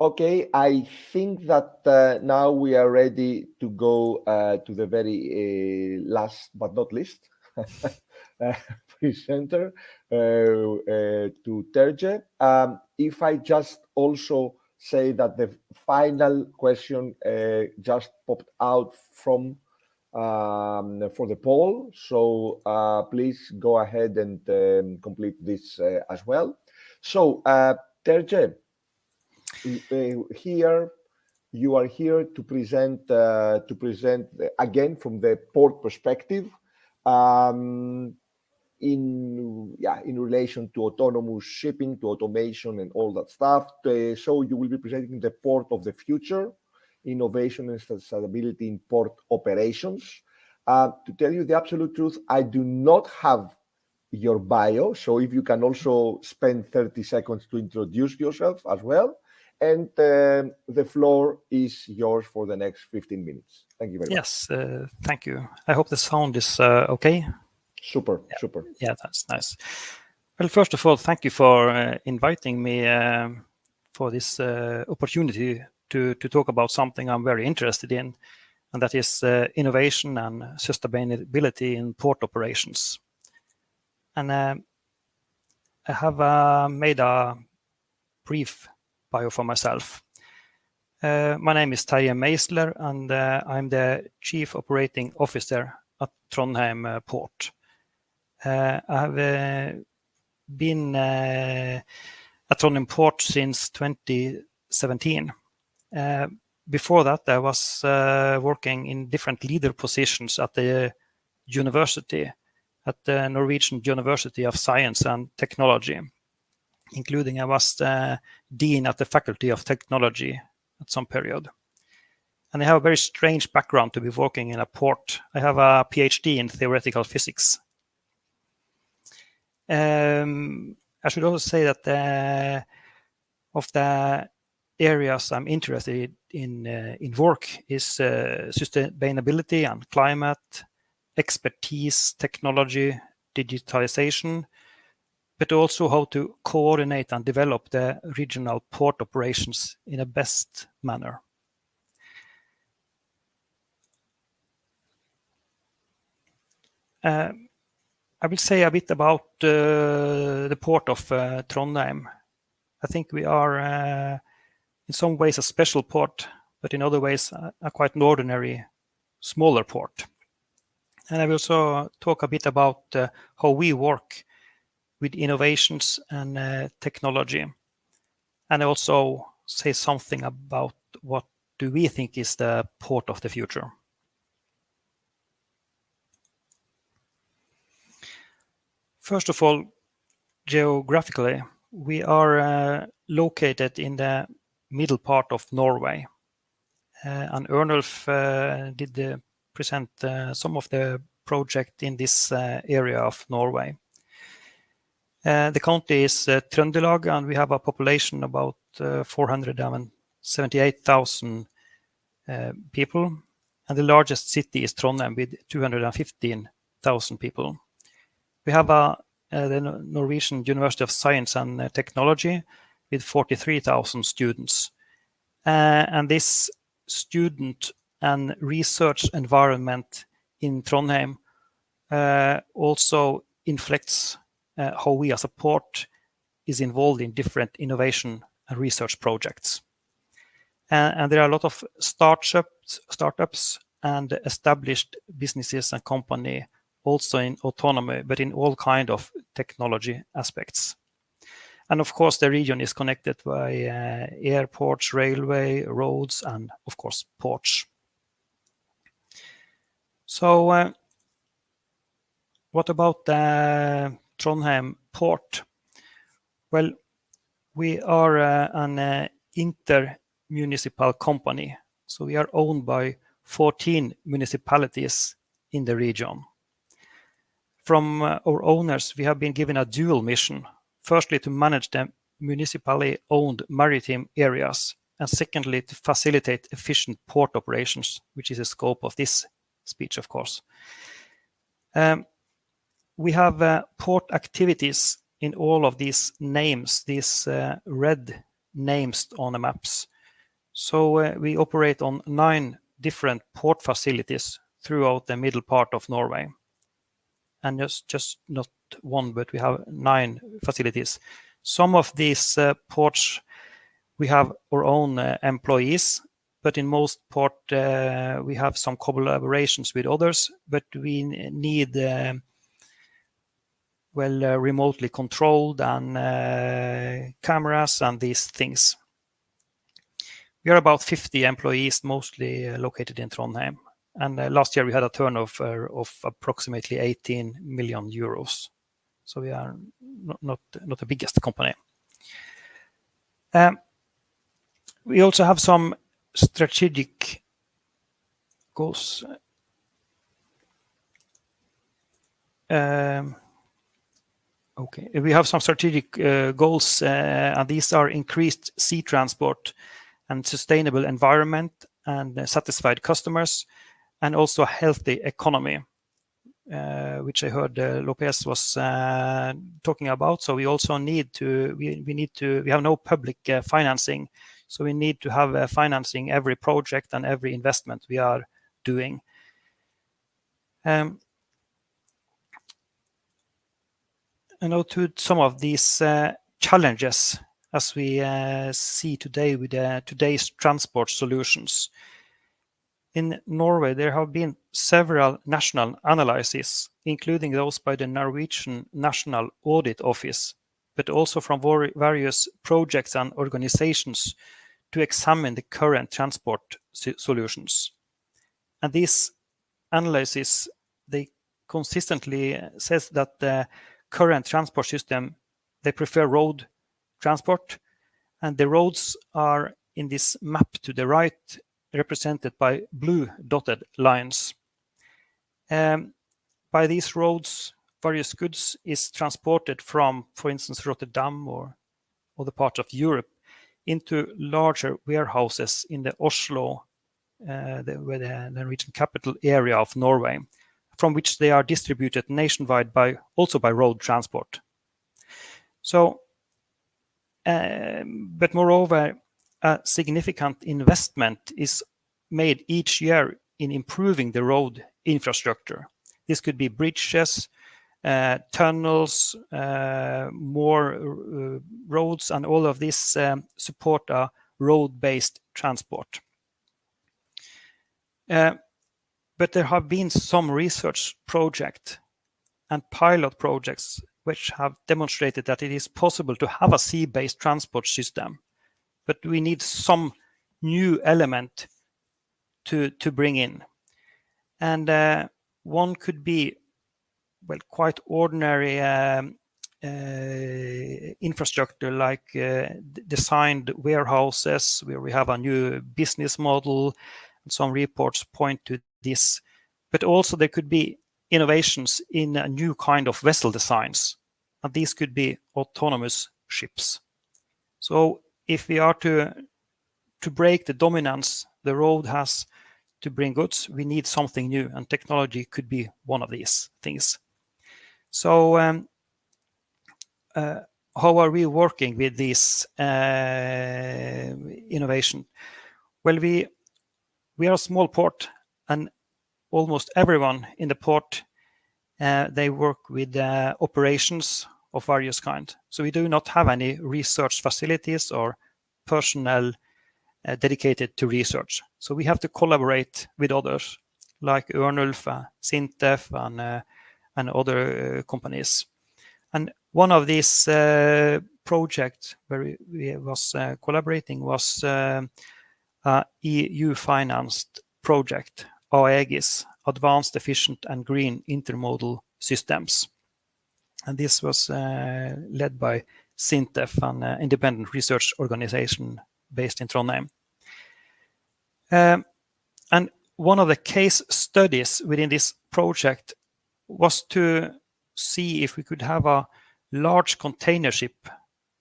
Okay, I think that now we are ready to go to the very last but not least presenter, to Terje. If I just also say that the final question just popped out from for the poll, so please go ahead and complete this as well. So Terje, here you are here to present again from the port perspective, in relation to autonomous shipping, to automation and all that stuff. So you will be presenting the port of the future, innovation and sustainability in port operations. To tell you the absolute truth, I do not have your bio, so if you can also spend 30 seconds to introduce yourself as well. And the floor is yours for the next 15 minutes. Thank you very much. Yes, thank you. I hope the sound is okay. Super. Yeah, that's nice. Well, first of all, thank you for inviting me for this opportunity to talk about something I'm very interested in, and that is innovation and sustainability in port operations. And I have made a brief bio for myself. My name is Terje Meisler, and I'm the Chief Operating Officer at Trondheim Port. I have been at Trondheim Port since 2017. Before that, I was working in different leader positions at the university, at the Norwegian University of Science and Technology, including I was the dean at the Faculty of Technology at some period. And I have a very strange background to be working in a port. I have a PhD in theoretical physics. I should also say that of the areas I'm interested in work is sustainability and climate, expertise, technology, digitalization, but also how to coordinate and develop the regional port operations in a best manner. I will say a bit about the port of Trondheim. I think we are in some ways a special port, but in other ways a quite an ordinary, smaller port. And I will also talk a bit about how we work with innovations and technology, and also say something about what do we think is the port of the future. First of all, geographically, we are located in the middle part of Norway. And Ernulf did present some of the project in this area of Norway. The county is Trøndelag, and we have a population about 478,000 people. And the largest city is Trondheim with 215,000 people. We have the Norwegian University of Science and Technology with 43,000 students. And this student and research environment in Trondheim also inflects how we as a port is involved in different innovation and research projects. And there are a lot of startups and established businesses and company also in autonomy, but in all kind of technology aspects. And of course, the region is connected by airports, railway, roads, and of course, ports. So what about the Trondheim port? Well, we are an inter-municipal company. So we are owned by 14 municipalities in the region. From our owners, we have been given a dual mission. Firstly, to manage the municipally owned maritime areas, and secondly, to facilitate efficient port operations, which is the scope of this speech, of course. We have port activities in all of these names, these red names on the maps. So we operate on 9 different port facilities throughout the middle part of Norway. And just not one, but we have 9 facilities. Some of these ports, we have our own employees, but in most port, we have some collaborations with others, but we need remotely controlled and cameras and these things. We are about 50 employees, mostly located in Trondheim. And last year we had a turnover of approximately 18 million euros. So we are not the biggest company. We also have some strategic goals. We have some strategic goals, and these are increased sea transport and sustainable environment and satisfied customers, and also a healthy economy, which I heard Lopez was talking about. So we also need to, we have no public financing. So we need to have financing every project and every investment we are doing. And now to some of these challenges as we see today with today's transport solutions. In Norway, there have been several national analyses, including those by the Norwegian National Audit Office, but also from various projects and organizations to examine the current transport solutions. And this analysis, they consistently says that the current transport system, they prefer road transport, and the roads are in this map to the right represented by blue dotted lines. By these roads, various goods is transported from, for instance, Rotterdam or other parts of Europe into larger warehouses in the Oslo, the Norwegian capital area of Norway, from which they are distributed nationwide also by road transport. So, but moreover, a significant investment is made each year in improving the road infrastructure. This could be bridges, tunnels, more roads, and all of this support a road-based transport. But there have been some research projects and pilot projects which have demonstrated that it is possible to have a sea-based transport system, but we need some new element to bring in. And one could be, well, quite ordinary infrastructure like designed warehouses where we have a new business model, and some reports point to this. But also there could be innovations in a new kind of vessel designs, and these could be autonomous ships. So if we are to break the dominance the road has to bring goods, we need something new, and technology could be one of these things. So how are we working with this innovation? Well, we are a small port, and almost everyone in the port, they work with operations of various kinds. So we do not have any research facilities or personnel dedicated to research. So we have to collaborate with others like Ørnulf, Sintef, and other companies. And one of these projects where we was collaborating was a EU-financed project, AEGIS, Advanced, Efficient and Green Intermodal Systems. And this was led by Sintef, an independent research organization based in Trondheim. And one of the case studies within this project was to see if we could have a large container ship,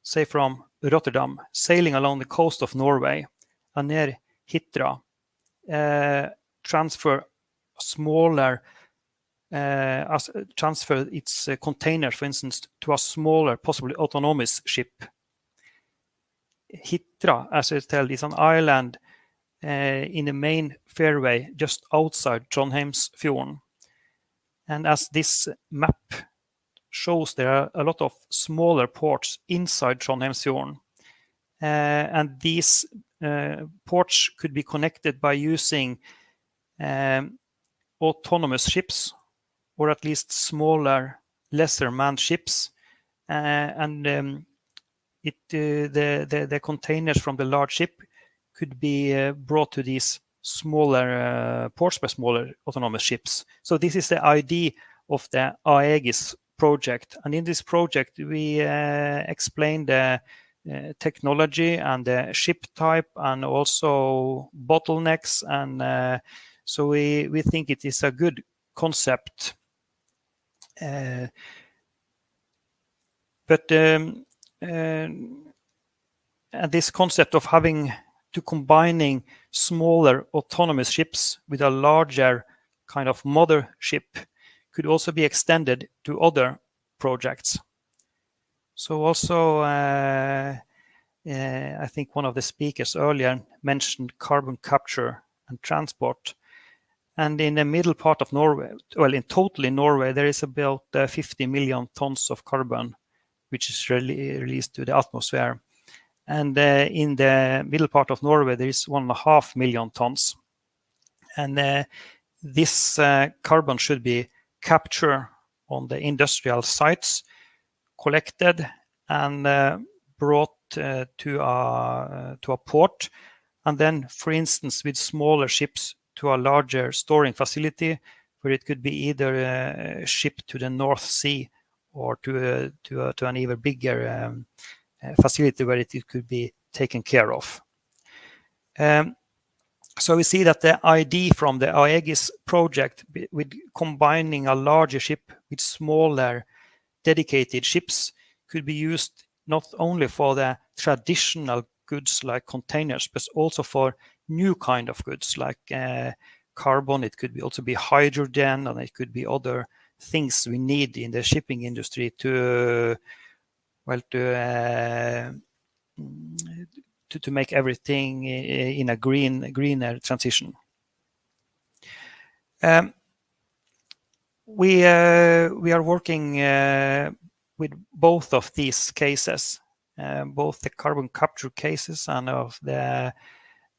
say from Rotterdam, sailing along the coast of Norway and near Hitra, transfer its container, for instance, to a smaller, possibly autonomous ship. Hitra, as I tell, is an island in the main fairway just outside Trondheimsfjorden. And as this map shows, there are a lot of smaller ports inside Trondheimsfjorden. And these ports could be connected by using autonomous ships, or at least smaller, lesser manned ships. The containers from the large ship could be brought to these smaller ports by smaller autonomous ships. So this is the idea of the AEGIS project. And in this project, we explain the technology and the ship type and also bottlenecks. And so we think it is a good concept. But this concept of combining smaller autonomous ships with a larger kind of mother ship could also be extended to other projects. So also, I think one of the speakers earlier mentioned carbon capture and transport. And in the middle part of Norway, well, in total in Norway, there is about 50 million tons of carbon, which is released to the atmosphere. And in the middle part of Norway, there is 1.5 million tons. And this carbon should be captured on the industrial sites, collected, and brought to a port, and then, for instance, with smaller ships to a larger storing facility, where it could be either shipped to the North Sea or to an even bigger facility where it could be taken care of. So we see that the idea from the Aegis project, with combining a larger ship with smaller dedicated ships, could be used not only for the traditional goods like containers, but also for new kind of goods like carbon. It could also be hydrogen, and it could be other things we need in the shipping industry to make everything in a greener transition. We are working with both of these cases, both the carbon capture cases and of the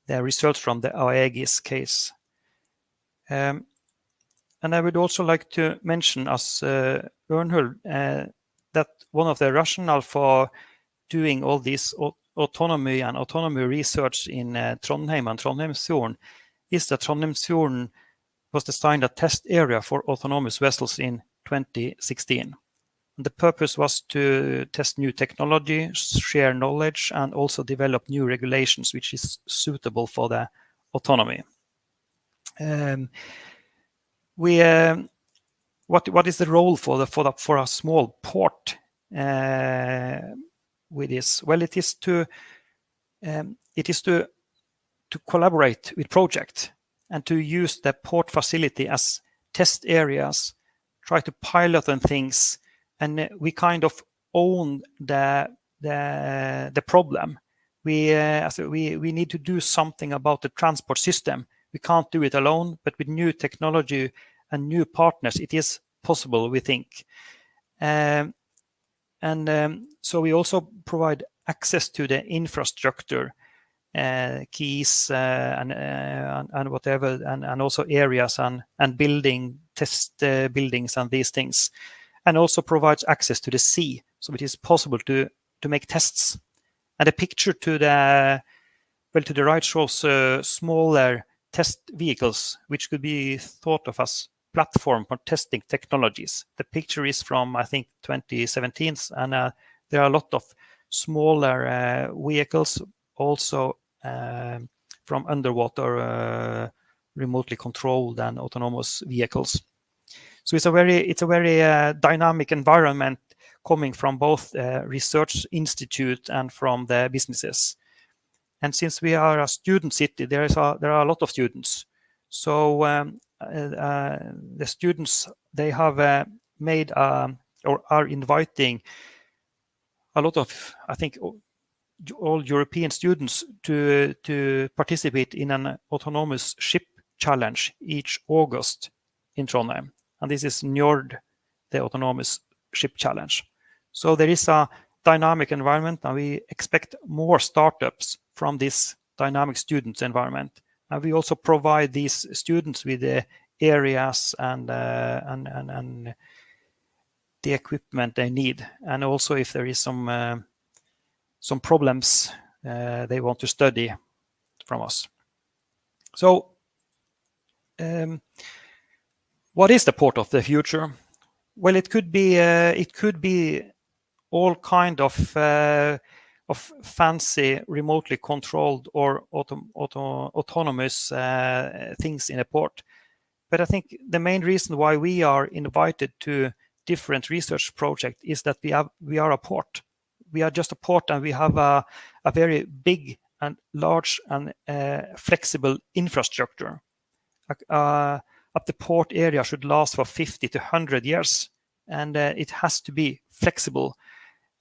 results from the Aegis case. And I would also like to mention, as Ørnhuld, that one of the rationale for doing all this autonomy research in Trondheim and Trondheimsfjorden is that Trondheimsfjorden was designed a test area for autonomous vessels in 2016. And the purpose was to test new technology, share knowledge, and also develop new regulations which is suitable for the autonomy. What is the role for a small port with this? Well, it is to collaborate with projects and to use the port facility as test areas, try to pilot on things, and we kind of own the problem. We need to do something about the transport system. We can't do it alone, but with new technology and new partners, it is possible, we think. So we also provide access to the infrastructure, keys and whatever, and also areas and building test buildings and these things, and also provides access to the sea, so it is possible to make tests. And the picture to the right shows smaller test vehicles, which could be thought of as platform for testing technologies. The picture is from, I think, 2017, and there are a lot of smaller vehicles, also from underwater remotely controlled and autonomous vehicles. So it's a very dynamic environment coming from both research institute and from the businesses. And since we are a student city, there are a lot of students. So the students, they have made or are inviting a lot of, I think, all European students to participate in an autonomous ship challenge each August in Trondheim. And this is Njord, the autonomous ship challenge. So there is a dynamic environment, and we expect more startups from this dynamic students environment. And we also provide these students with the areas and the equipment they need, and also if there is some problems they want to study from us. So, what is the port of the future? Well, it could be all kind of fancy, remotely controlled or autonomous things in a port. But I think the main reason why we are invited to different research projects is that we are a port. We are just a port, and we have a very big and large and flexible infrastructure. Up the port area should last for 50 to 100 years, and it has to be flexible.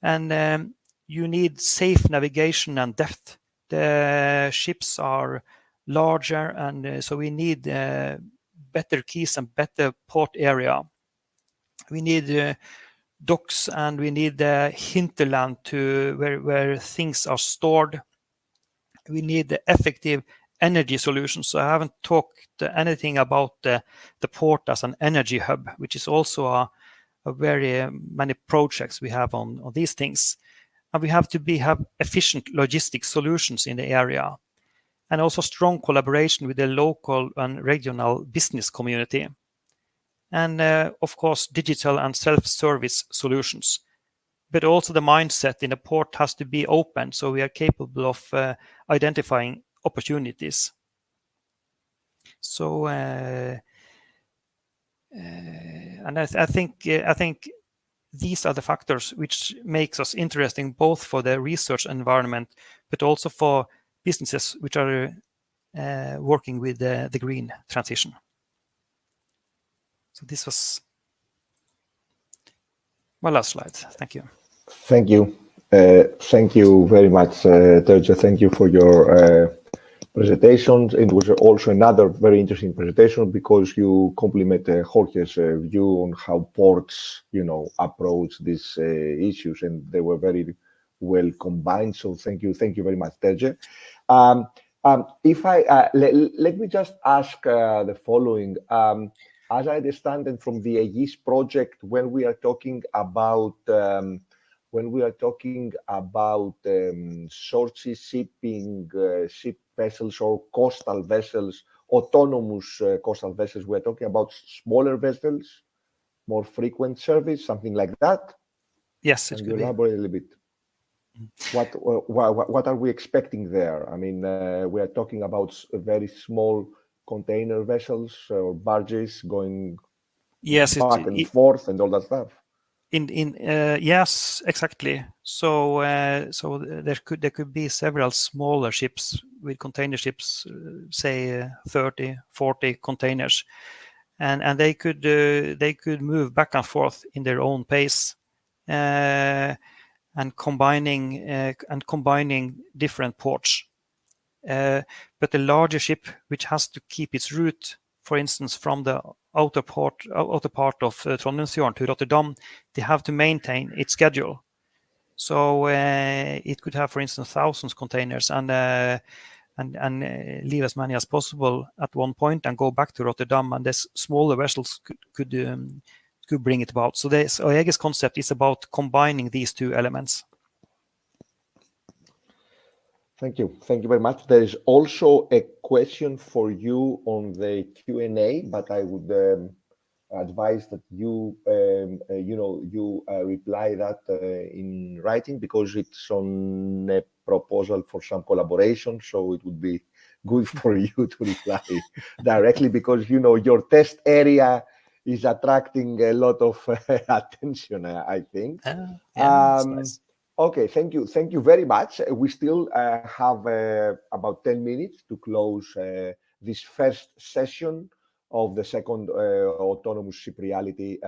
And you need safe navigation and depth. The ships are larger, and so we need better quays and better port area. We need docks, and we need the hinterland where things are stored. We need the effective energy solutions. So I haven't talked anything about the port as an energy hub, which is also a very many projects we have on these things. and we have to have efficient logistics solutions in the area, and also strong collaboration with the local and regional business community. And of course, digital and self-service solutions. But also the mindset in the port has to be open, so we are capable of identifying opportunities. So, and I think these are the factors which makes us interesting both for the research environment, but also for businesses which are working with the green transition. So this was my last slide. Thank you. Thank you. Thank you very much, Terje. Thank you for your presentations. It was also another very interesting presentation because you complement Jorge's view on how ports, approach these issues, and they were very well combined. So thank you very much, Terje. If I let me just ask the following. As I understand it from the Aegis project, when we are talking about short sea shipping, ship vessels or coastal vessels, autonomous coastal vessels, we're talking about smaller vessels, more frequent service, something like that. Yes, can you elaborate a little bit? What are we expecting there? I mean, we are talking about very small container vessels or barges going back and forth and all that stuff. Yes, exactly. So there could be several smaller ships with container ships, say 30, 40 containers, and they could move back and forth in their own pace, and combining different ports. But the larger ship, which has to keep its route, for instance, from the outer part of Trondheimsfjorden to Rotterdam, they have to maintain its schedule. So it could have, for instance, thousands of containers and leave as many as possible at one point and go back to Rotterdam, and this smaller vessels could bring it about. So the Aegis concept is about combining these two elements. Thank you very much. There is also a question for you on the Q&A, but I would advise that you reply that in writing, because it's on a proposal for some collaboration. So it would be good for you to reply directly, because your test area is attracting a lot of attention, I think. That's nice. Okay, thank you very much. We still have about 10 minutes to close this first session of the second Autonomous Ship Reality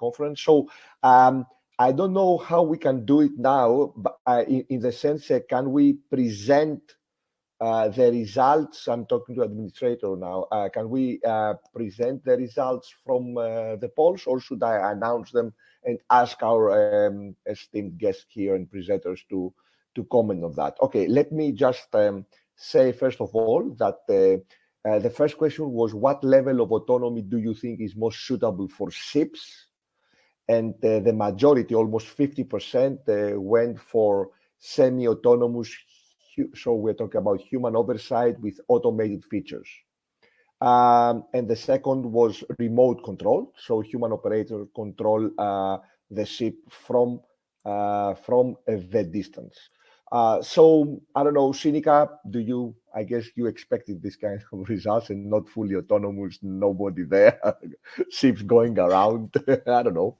conference. So I don't know how we can do it now, but in the sense, can we present the results? I'm talking to administrator now. Can we present the results from the polls, or should I announce them and ask our esteemed guests here and presenters to comment on that? Okay, let me just say first of all that the first question was, what level of autonomy do you think is most suitable for ships? And the majority, almost 50%, went for semi-autonomous. So we're talking about human oversight with automated features. And the second was remote control. So human operator control the ship from the distance. So I don't know, Sinikka, I guess you expected this kind of results and not fully autonomous, nobody there, ships going around. I don't know.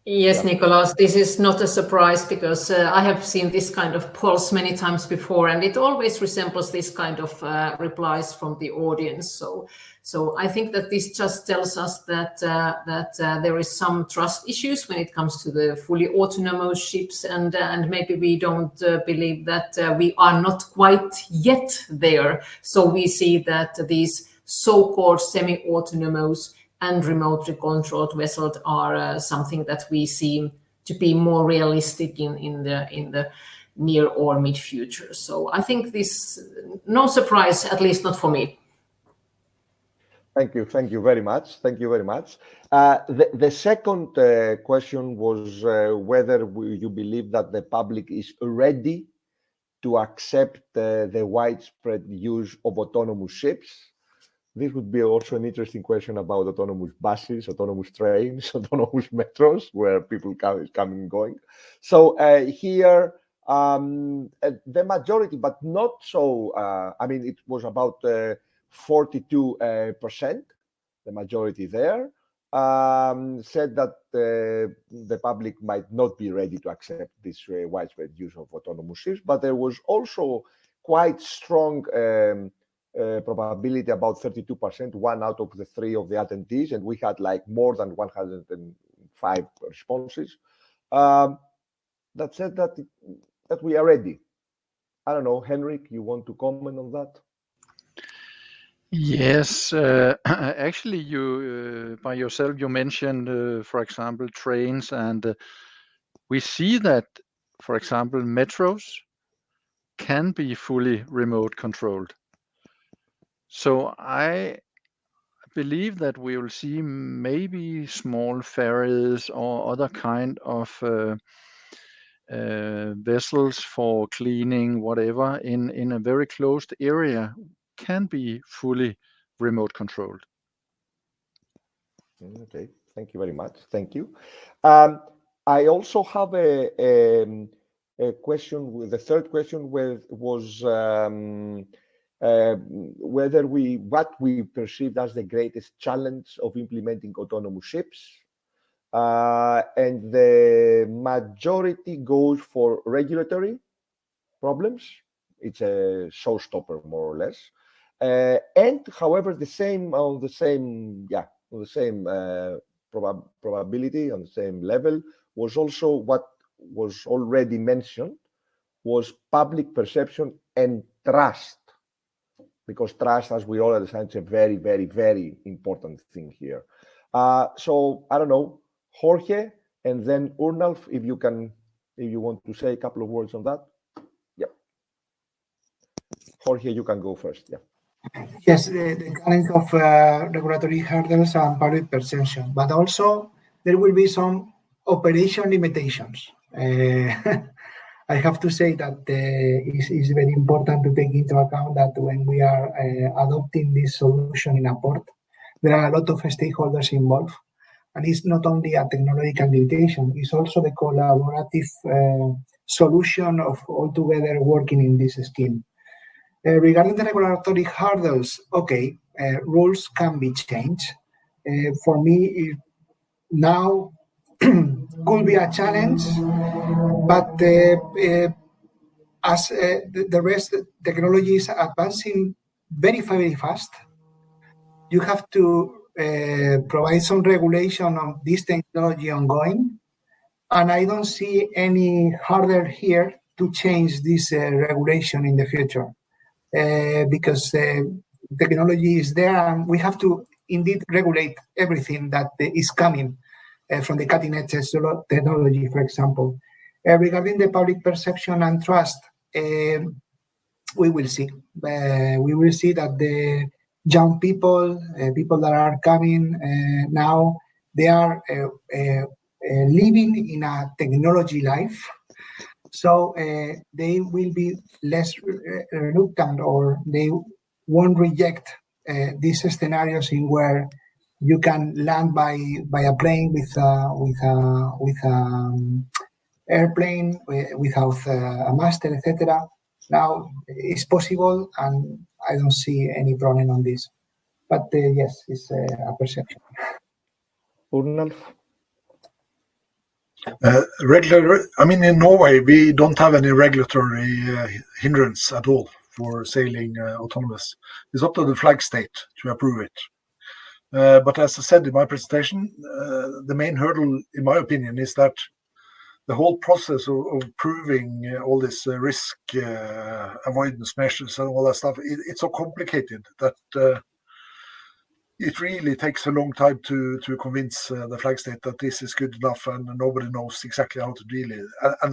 Yes, Nicholas, this is not a surprise, because I have seen this kind of polls many times before, and it always resembles this kind of replies from the audience. So I think that this just tells us that there is some trust issues when it comes to the fully autonomous ships, and maybe we don't believe that we are not quite yet there. So we see that these so-called semi-autonomous and remotely controlled vessels are something that we seem to be more realistic in the near or mid future. So I think this, no surprise, at least not for me. Thank you very much. Thank you very much. The second question was whether you believe that the public is ready to accept the widespread use of autonomous ships. This would be also an interesting question about autonomous buses, autonomous trains, autonomous metros, where people coming and going. So here, the majority, but not so, I mean, it was about 42%, the majority there, said that the public might not be ready to accept this widespread use of autonomous ships, but there was also quite strong probability, about 32%, 1 out of the 3 of the attendees, and we had like more than 105 responses. That said that we are ready. I don't know, Henrik, you want to comment on that? Yes, actually, you by yourself you mentioned, for example, trains, and we see that, for example, metros can be fully remote controlled. So I believe that we will see maybe small ferries or other kind of vessels for cleaning, whatever, in a very closed area can be fully remote controlled. Okay, thank you very much. Thank you. I also have a question. The third question was whether what we perceived as the greatest challenge of implementing autonomous ships. And the majority goes for regulatory problems. It's a showstopper, more or less. And however, the same probability, on the same level, was also what was already mentioned, was public perception and trust. Because trust, as we all understand, is a very, very, very important thing here. So I don't know, Jorge, and then Urnalf, if you want to say a couple of words on that. Yeah. Jorge, you can go first. Yeah. Yes, the challenge of regulatory hurdles and public perception, but also there will be some operation limitations. I have to say that it's very important to take into account that when we are adopting this solution in a port, there are a lot of stakeholders involved. And it's not only a technological limitation, it's also the collaborative solution of all together working in this scheme. Regarding the regulatory hurdles, okay, rules can be changed. For me, now could be a challenge, but as the rest, technology is advancing very, very fast. You have to provide some regulation on this technology ongoing, and I don't see any hurdle here to change this regulation in the future. Because technology is there, and we have to indeed regulate everything that is coming from the cutting edge technology, for example. Regarding the public perception and trust, we will see. We will see that the young people, people that are coming now, they are living in a technology life. So they will be less reluctant, or they won't reject these scenarios in where you can land by a plane with airplane without a master, etc. Now it's possible, and I don't see any problem on this. But yes, it's a perception. Urnalf? I mean, in Norway, we don't have any regulatory hindrance at all for sailing autonomous. It's up to the flag state to approve it. But as I said in my presentation, the main hurdle, in my opinion, is that the whole process of proving all this risk avoidance measures and all that stuff, it's so complicated that it really takes a long time to convince the flag state that this is good enough, and nobody knows exactly how to deal with it. And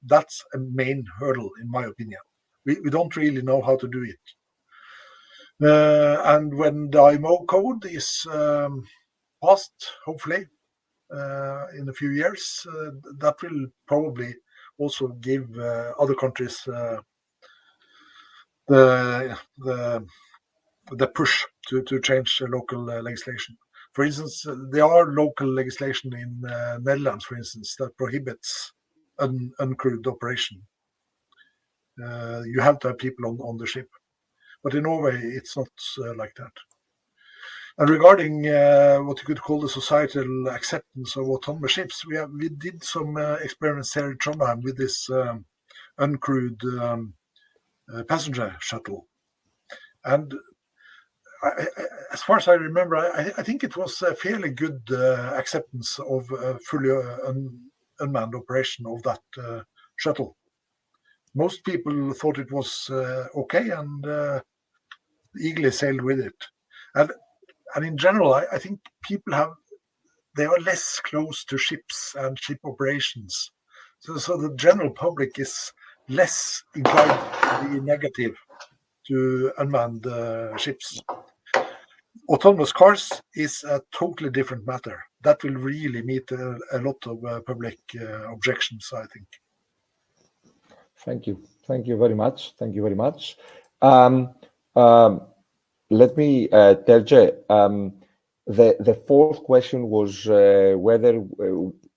that's a main hurdle, in my opinion. We don't really know how to do it. And when the IMO code is passed, hopefully, in a few years, that will probably also give other countries the push to change local legislation. For instance, there are local legislation in Netherlands, for instance, that prohibits uncrewed operation. You have to have people on the ship, but in Norway it's not like that. And regarding what you could call the societal acceptance of autonomous ships, we did some experiments here in Trondheim with this uncrewed passenger shuttle, and as far as I remember, I think it was a fairly good acceptance of fully unmanned operation of that shuttle. Most people thought it was okay and eagerly sailed with it. And in general, I think people they are less close to ships and ship operations. So the general public is less inclined to be negative to unmanned ships. Autonomous cars is a totally different matter. That will really meet a lot of public objections, I think. Thank you. Thank you very much. Thank you very much. Let me tell you, the fourth question was whether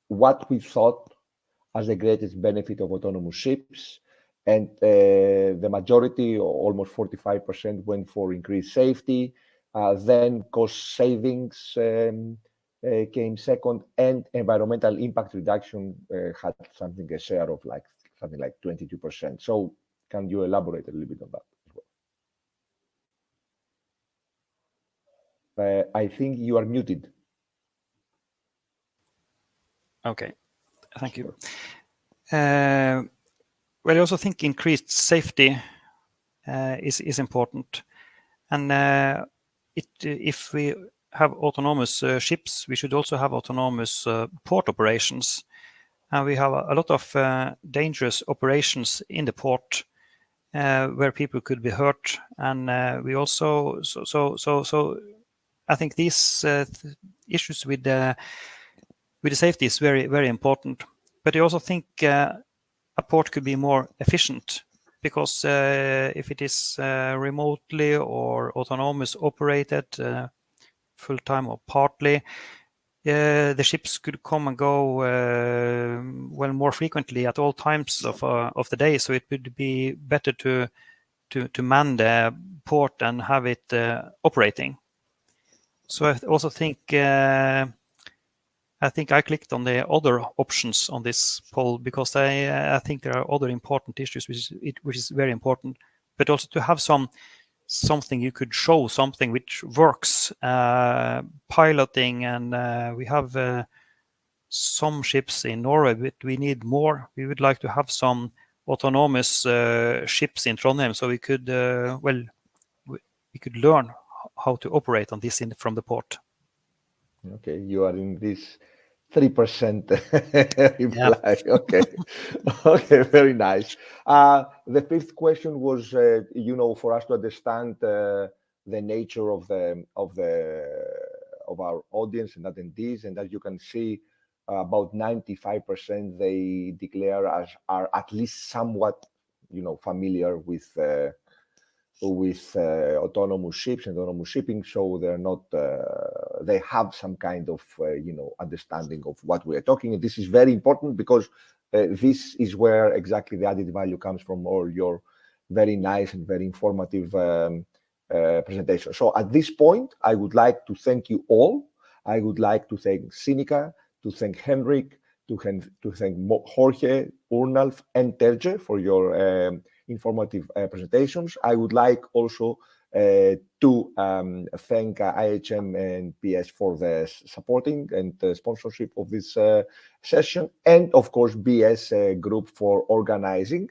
what we thought as the greatest benefit of autonomous ships, and the majority, almost 45%, went for increased safety. Then cost savings came second, and environmental impact reduction had a share of something like 22%. So can you elaborate a little bit on that as well? I think you are muted. Okay, thank you. Well, I also think increased safety is important, and if we have autonomous ships, we should also have autonomous port operations, and we have a lot of dangerous operations in the port where people could be hurt, and we also so I think these issues with the safety is very, very important. But I also think a port could be more efficient, because if it is remotely or autonomous operated, full time or partly, the ships could come and go well more frequently at all times of the day. So it would be better to man the port and have it operating. So I also think I clicked on the other options on this poll because I think there are other important issues which is very important, but also to have something you could show, something which works, piloting, and we have some ships in Norway, but we need more. We would like to have some autonomous ships in Trondheim, so we could we could learn how to operate on this from the port. Okay, you are in this 3% reply. Yeah. Okay, okay, very nice. The fifth question was, for us to understand the nature of our audience and attendees, and as you can see, about 95% they declare are at least somewhat, familiar with autonomous ships and autonomous shipping, so they're not. They have some kind of understanding of what we are talking. And this is very important because this is where exactly the added value comes from, all your very nice and very informative presentation. So at this point, I would like to thank you all. I would like to thank Sinikka, to thank Henrik, to thank Jorge, Urnalf, and Terje for your informative presentations. I would like also to thank IHM and PS for the supporting and the sponsorship of this session, and of course BS Group for organizing.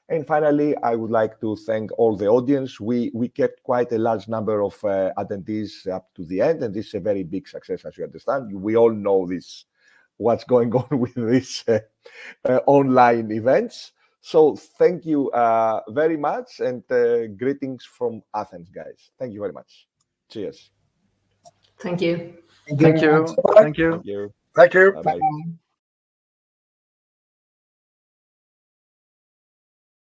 And finally, I would like to thank all the audience. We kept quite a large number of attendees up to the end, and this is a very big success, as you understand. We all know what's going on with these online events. So thank you very much, and greetings from Athens, guys. Thank you very much. Cheers. Thank you. Thank you. very much. Thank you. Thank you. Thank you. Bye-bye. Bye.